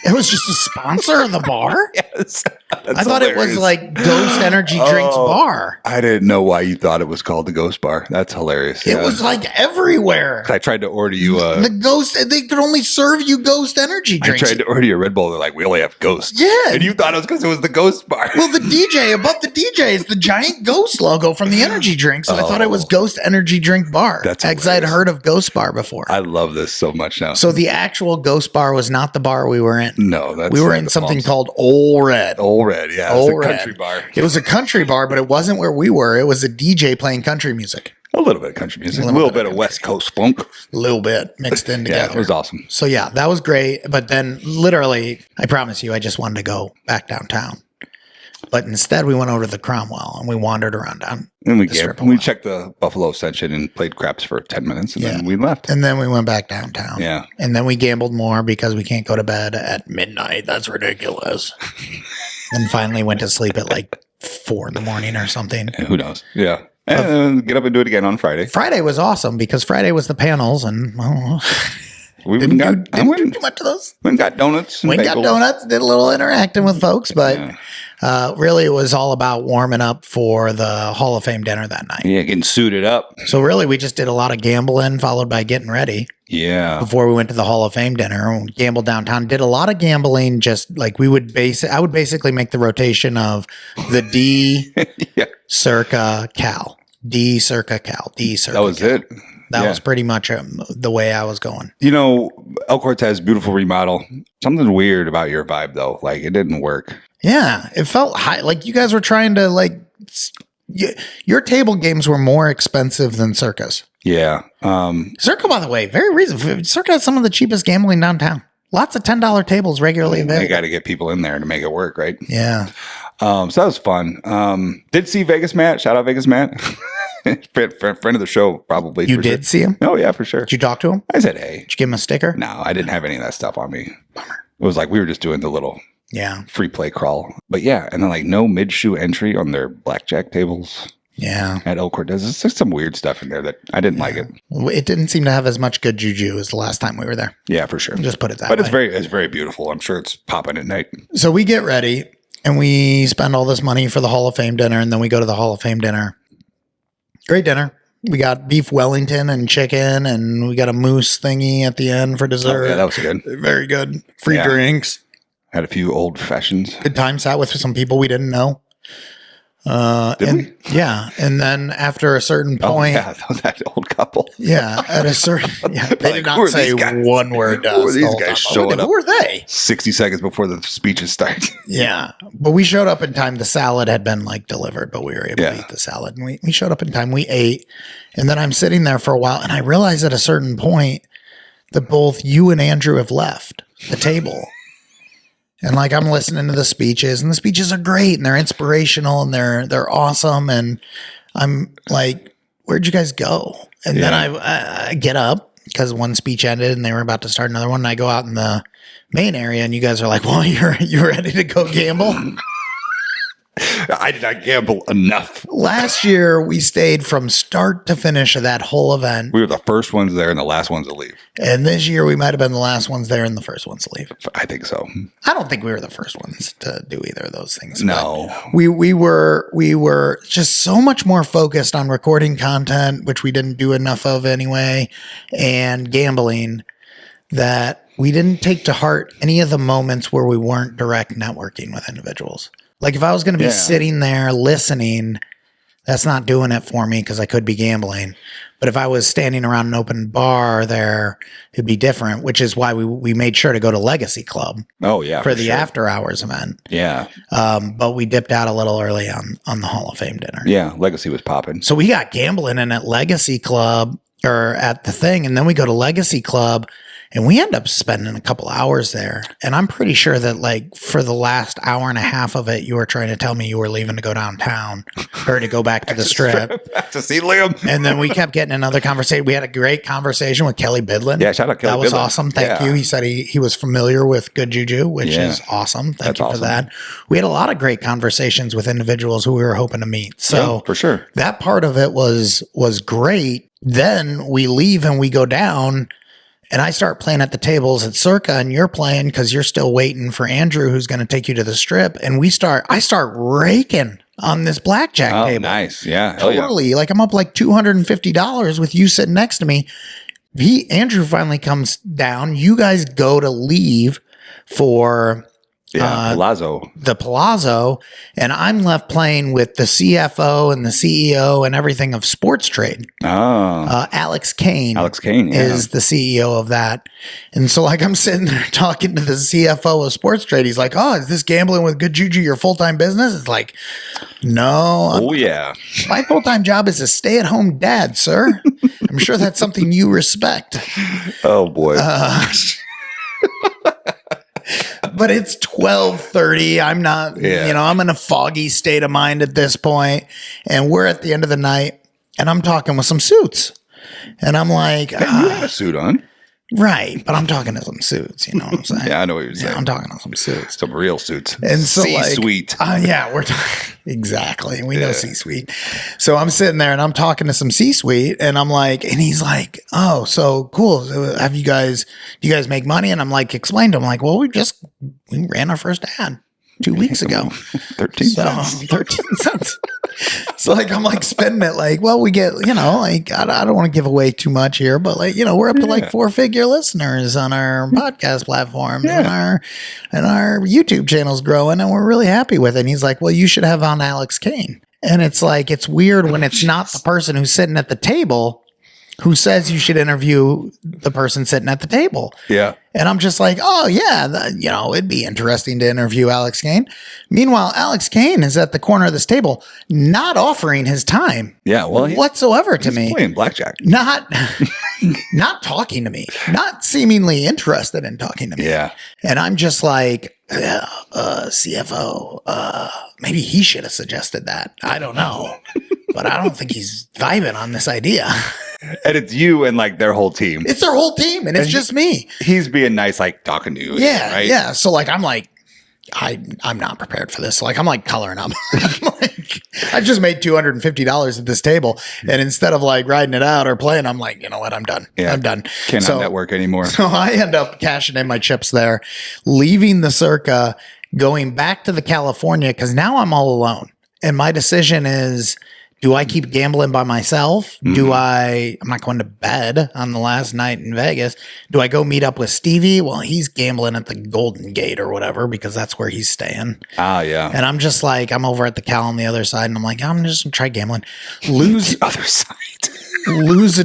It was just a sponsor of the bar? Yes. I thought it was like Ghost Energy Drinks Bar. I didn't know why you thought it was called the Ghost Bar. That's hilarious. It was like everywhere. I tried to order you the Ghost. They could only serve you Ghost Energy drinks. I tried to order you a Red Bull. They're like, we only have Ghost. Yeah. And you thought it was because it was the Ghost Bar. Well, the DJ, above the DJ is the giant Ghost logo from the energy drink. So I thought it was Ghost Energy Drink Bar. That's because I'd heard of Ghost Bar before. I love this so much now. So the actual Ghost Bar was not the bar we were in. No, we were in something called Old Red. Old Red, yeah. Old Red. Country bar. It was a country bar, but it wasn't where we were. It was a DJ playing country music. A little bit of country music. A little bit of West Coast funk. A little bit mixed in together. Yeah, it was awesome. So yeah, that was great. But then literally, I promise you, I just wanted to go back downtown. But instead, we went over to the Cromwell and we wandered around down. And we the strip a we while. checked the Buffalo Ascension and played craps for 10 minutes, and then we left. And then we went back downtown. Yeah. And then we gambled more because we can't go to bed at midnight. That's ridiculous. And finally went to sleep at like 4 in the morning or something. Who knows? Yeah. And get up and do it again on Friday. Friday was awesome because Friday was the panels and We didn't went do too much of those. We got donuts. And We got bagels. donuts, did a little interacting with folks, but really it was all about warming up for the Hall of Fame dinner that night. Yeah, getting suited up. So really we just did a lot of gambling followed by getting ready Yeah. before we went to the Hall of Fame dinner. We gambled downtown, did a lot of gambling, just like I would basically make the rotation of the D Yeah. circa Cal. D circa Cal. D circa That was Cal. it. That Yeah. was pretty much the way I was going. You know, El Cortez, beautiful remodel. Something weird about your vibe, though. Like, it didn't work. Yeah, it felt high. Like you guys were trying to your table games were more expensive than Circa's. Yeah. Circa, by the way, very reasonable. Circa has some of the cheapest gambling downtown. Lots of $10 tables regularly available. They got to get people in there to make it work, right? Yeah. So that was fun. Did see Vegas Matt. Shout out Vegas Matt. friend of the show, probably. You for did sure. see him? Oh, yeah, for sure. Did you talk to him? I said, hey. Did you give him a sticker? No, I didn't have any of that stuff on me. Bummer. It was like we were just doing the little free play crawl. But yeah, and then like no mid-shoe entry on their blackjack tables. Yeah. At El Cortez. There's just some weird stuff in there that I didn't like it. It didn't seem to have as much good juju as the last time we were there. Yeah, for sure. Just put it that but way. it's very beautiful. I'm sure it's popping at night. So we get ready and we spend all this money for the Hall of Fame dinner, and then we go to the Hall of Fame dinner. Great dinner. We got beef Wellington and chicken, and we got a moose thingy at the end for dessert. Oh, yeah, that was good. Very good. Free Yeah. drinks. Had a few old fashions. Good time. Sat with some people we didn't know. Did we? Yeah. And then after a certain point, Oh, yeah, that old couple. yeah, at a certain, they did Like, who are not say these guys? one word to Who are us the these whole guys time. showing Who up? were they? 60 seconds before the speeches start. Yeah. But we showed up in time. The salad had been like delivered, but we were able to Yeah. eat the salad. And we showed up in time. We ate. And then I'm sitting there for a while, and I realized at a certain point that both you and Andrew have left the table. And like I'm listening to the speeches, and the speeches are great, and they're inspirational, and they're awesome. And I'm like, where'd you guys go? And then I get up because one speech ended, and they were about to start another one. And I go out in the main area, and you guys are like, "Well, you're ready to go gamble." I did not gamble enough. Last year, we stayed from start to finish of that whole event. We were the first ones there and the last ones to leave. And this year, we might have been the last ones there and the first ones to leave. I think so. I don't think we were the first ones to do either of those things. No. but we were just so much more focused on recording content, which we didn't do enough of anyway, and gambling, that we didn't take to heart any of the moments where we weren't direct networking with individuals. Like if I was going to be sitting there listening, that's not doing it for me because I could be gambling. But if I was standing around an open bar there, it'd be different, which is why we made sure to go to Legacy Club. Oh, yeah. For the sure. after hours event. Yeah. But we dipped out a little early on the Hall of Fame dinner. Yeah. Legacy was popping. So we got gambling in at Legacy Club or at the thing. And then we go to Legacy Club and we end up spending a couple hours there. And I'm pretty sure that like for the last hour and a half of it, you were trying to tell me you were leaving to go downtown or to go back to the strip. Back to see Liam. And then we kept getting another conversation. We had a great conversation with Kelly Bidlin. Yeah, shout out Kelly That was Bidlin. awesome. Thank Yeah. you. He said he was familiar with Good JuJu, which Yeah. is awesome. Thank That's you for awesome. that. We had a lot of great conversations with individuals who we were hoping to meet. So Yeah, for sure. that part of it was great. Then we leave and we go down and I start playing at the tables at Circa and you're playing because you're still waiting for Andrew, who's going to take you to the strip. And I start raking on this blackjack Oh, table. nice. Yeah. Hell yeah. Totally. Like I'm up like $250 with you sitting next to me. Andrew finally comes down. You guys go to leave for Yeah. Palazzo. the Palazzo, and I'm left playing with the CFO and the CEO and everything of Sports Trade. Oh. Alex Kane. Alex Kane. Yeah. Is the CEO of that. And so like I'm sitting there talking to the CFO of Sports Trade. He's like, "Oh, is this gambling with Good JuJu your full-time business?" It's like, "No, Oh, yeah. my full-time job is a stay-at-home dad, sir." I'm sure that's something you respect. Oh, boy. But it's 12:30. I'm not, I'm in a foggy state of mind at this point, and we're at the end of the night, and I'm talking with some suits, and I'm like, You had a suit on. right, but I'm talking to some suits. You know what I'm saying? Yeah, I know what you're saying. I'm talking to some suits. Some real suits. And so C-suite. We're exactly. We know C-suite. So I'm sitting there and I'm talking to some C-suite and I'm like, and he's like, oh, so cool. So do you guys make money? And I'm like, explain to him, like, well, we ran our first ad 2 weeks ago. 13 cents. 13 cents. So like, I'm like spending it like, well, we get, like, I don't want to give away too much here, but like, we're up to like 4-figure listeners on our podcast platform and our YouTube channel's growing and we're really happy with it. And he's like, well, you should have on Alex Kane. And it's like, it's weird when it's not the person who's sitting at the table who says you should interview the person sitting at the table. Yeah. And I'm just like, oh, yeah, it'd be interesting to interview Alex Kane. Meanwhile, Alex Kane is at the corner of this table, not offering his time whatsoever to me. Playing blackjack. Not talking to me, not seemingly interested in talking to me. Yeah. And I'm just like, CFO, maybe he should have suggested that. I don't know. But I don't think he's vibing on this idea. And it's you and like their whole team. It's their whole team, and it's just me. He's being nice, like talking to you. Yeah, right? yeah. So like, I'm like, I'm not prepared for this. So like, I'm like coloring up. I'm like, I just made $250 at this table, and instead of like riding it out or playing, I'm like, you know what? I'm done. Yeah. I'm done. Cannot network anymore. So I end up cashing in my chips there, leaving the Circa, going back to the California because now I'm all alone, and my decision is. Do I keep gambling by myself? Mm-hmm. I'm not going to bed on the last night in Vegas. Do I go meet up with Stevie? Well, he's gambling at the Golden Gate or whatever because that's where he's staying. Ah, yeah. And I'm just like, I'm over at the Cal on the other side and I'm like, I'm just going to try gambling. Lose the other side. lose a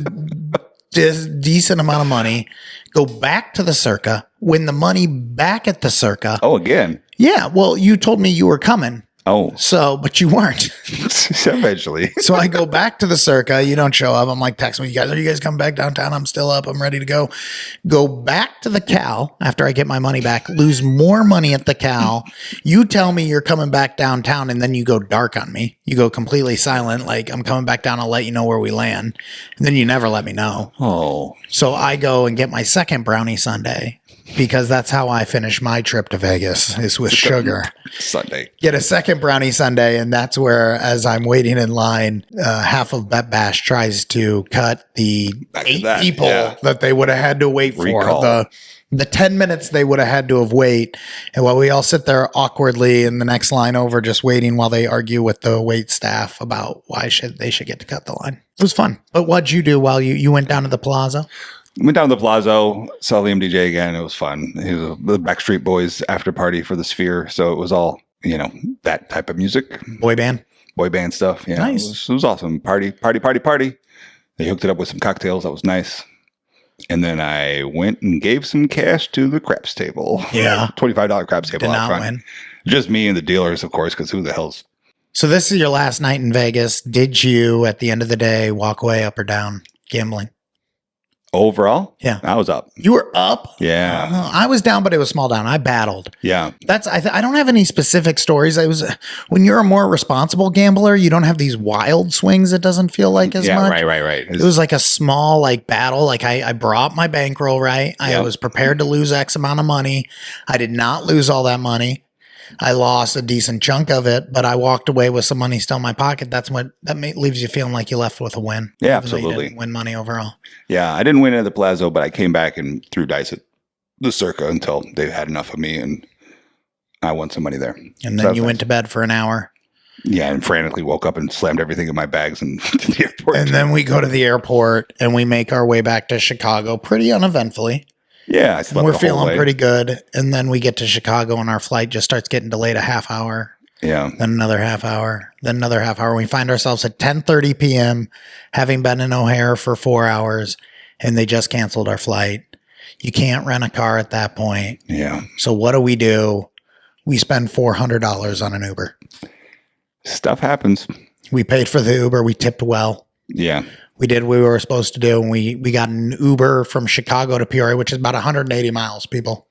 decent amount of money. Go back to the Circa. Win the money back at the Circa. Oh, again? Yeah. Well, you told me you were coming. Oh. But you weren't. Eventually. So I go back to the Circa. You don't show up. I'm like, text me, are you guys coming back downtown? I'm still up. I'm ready to go. Go back to the Cal after I get my money back. Lose more money at the Cal. You tell me you're coming back downtown, and then you go dark on me. You go completely silent. Like, I'm coming back down. I'll let you know where we land. And then you never let me know. Oh. So I go and get my second brownie sundae. Because that's how I finish my trip to Vegas is with sugar. Sunday. Get a second brownie sundae, and that's where, as I'm waiting in line, half of Bet Bash tries to cut the 8 people that they would have had to wait Recall. for. The 10 minutes they would have had to have wait. And while we all sit there awkwardly in the next line over, just waiting while they argue with the wait staff about why they should get to cut the line. It was fun. But what'd you do while you went down to the Plaza? Went down to the Plaza, saw Liam DJ again. It was fun. It was the Backstreet Boys after party for the Sphere. So it was all, that type of music. Boy band stuff. Yeah. Nice. It was awesome. Party. They hooked it up with some cocktails. That was nice. And then I went and gave some cash to the craps table. Yeah. $25 craps table Did out not front. win. Just me and the dealers, of course, because who the hell's. So this is your last night in Vegas. Did you, at the end of the day, walk away up or down gambling? Overall? Yeah. I was up. You were up? Yeah. I was down, but it was small down. I battled. Yeah. I don't have any specific stories. When you're a more responsible gambler, you don't have these wild swings. It doesn't feel like as much. Right. It was like a small battle. Like I brought my bankroll right. I was prepared to lose X amount of money. I did not lose all that money. I lost a decent chunk of it, but I walked away with some money still in my pocket. Leaves you feeling like you left with a win. Yeah, absolutely. You didn't win money overall. Yeah, I didn't win at the Plaza, but I came back and threw dice at the Circa until they had enough of me, and I won some money there. And then you went to bed for an hour. Yeah, and frantically woke up and slammed everything in my bags and to the airport. And then we go to the airport and we make our way back to Chicago pretty uneventfully. Yeah, I slept we're the whole feeling way. pretty good. And then we get to Chicago and our flight just starts getting delayed a half hour. Yeah. Then another half hour. Then another half hour. We find ourselves at 10:30 p.m. having been in O'Hare for 4 hours, and they just canceled our flight. You can't rent a car at that point. Yeah. So what do? We spend $400 on an Uber. Stuff happens. We paid for the Uber. We tipped well. Yeah. we did what we were supposed to do, and we got an Uber from Chicago to Peoria, which is about 180 miles, people.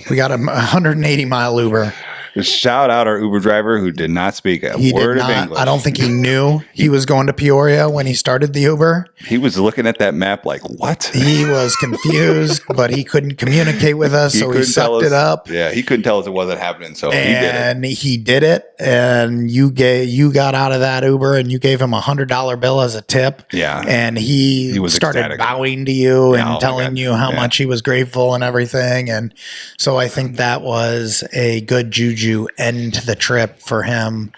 We got a 180-mile Uber. Shout out our Uber driver who did not speak a word of English. I don't think he knew he was going to Peoria when he started the Uber. He was looking at that map like, what? He was confused, but he couldn't communicate with us, so he sucked it up. Yeah, he couldn't tell us it wasn't happening, so he did it. And you got out of that Uber and you gave him $100 bill as a tip. Yeah. And he was started ecstatic. Bowing to you and telling you how much he was grateful and everything. And so I think that was a good juju end to the trip for him.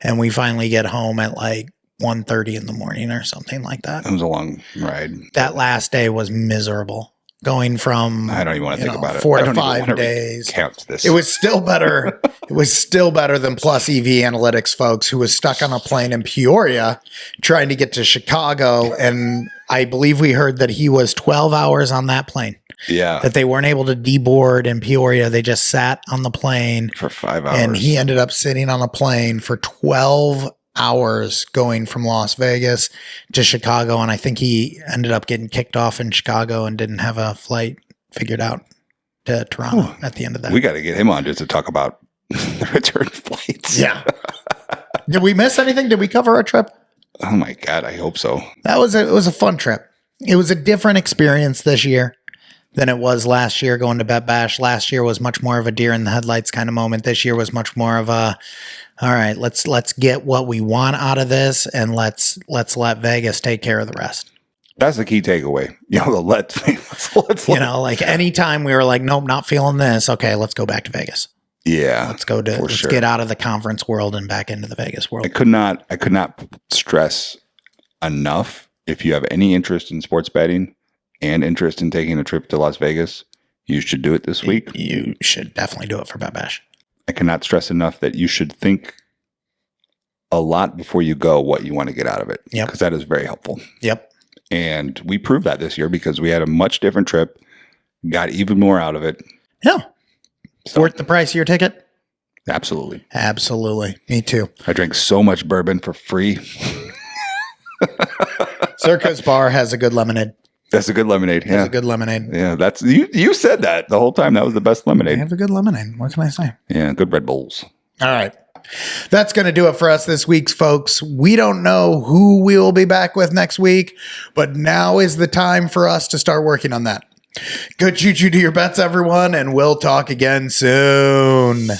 And we finally get home at like 1:30 in the morning or something like that. It was a long ride. That last day was miserable. Going from I don't even want to think about it. 4 to 5 days. Count this. It was still better. It was still better than Plus EV Analytics folks who was stuck on a plane in Peoria trying to get to Chicago. And I believe we heard that he was 12 hours on that plane. Yeah. That they weren't able to deboard in Peoria. They just sat on the plane for 5 hours. And he ended up sitting on a plane for 12 hours going from Las Vegas to Chicago. And I think he ended up getting kicked off in Chicago and didn't have a flight figured out to Toronto at the end of that. We got to get him on just to talk about the return flights. Yeah. Did we miss anything? Did we cover our trip? Oh my God. I hope so. It was a fun trip. It was a different experience this year than it was last year going to Bet Bash. Last year was much more of a deer in the headlights kind of moment. This year was much more of a, all right, let's get what we want out of this and let's let Vegas take care of the rest. That's the key takeaway. Let's like anytime we were like, nope, not feeling this. Okay, let's go back to Vegas. Yeah. Let's get out of the conference world and back into the Vegas world. I could not stress enough, if you have any interest in sports betting and interest in taking a trip to Las Vegas, you should do it this week. You should definitely do it for Bet Bash. I cannot stress enough that you should think a lot before you go what you want to get out of it. Yep. Because that is very helpful. Yep. And we proved that this year because we had a much different trip, got even more out of it. Yeah. So, worth the price of your ticket? Absolutely. Absolutely. Me too. I drank so much bourbon for free. Circus Bar has a good lemonade. That's a good lemonade. Yeah. That's a good lemonade. Yeah. That's you said that the whole time. That was the best lemonade. They have a good lemonade. What can I say? Yeah. Good Red Bulls. All right. That's going to do it for us this week, folks. We don't know who we will be back with next week, but now is the time for us to start working on that. Good juju to your bets, everyone, and we'll talk again soon.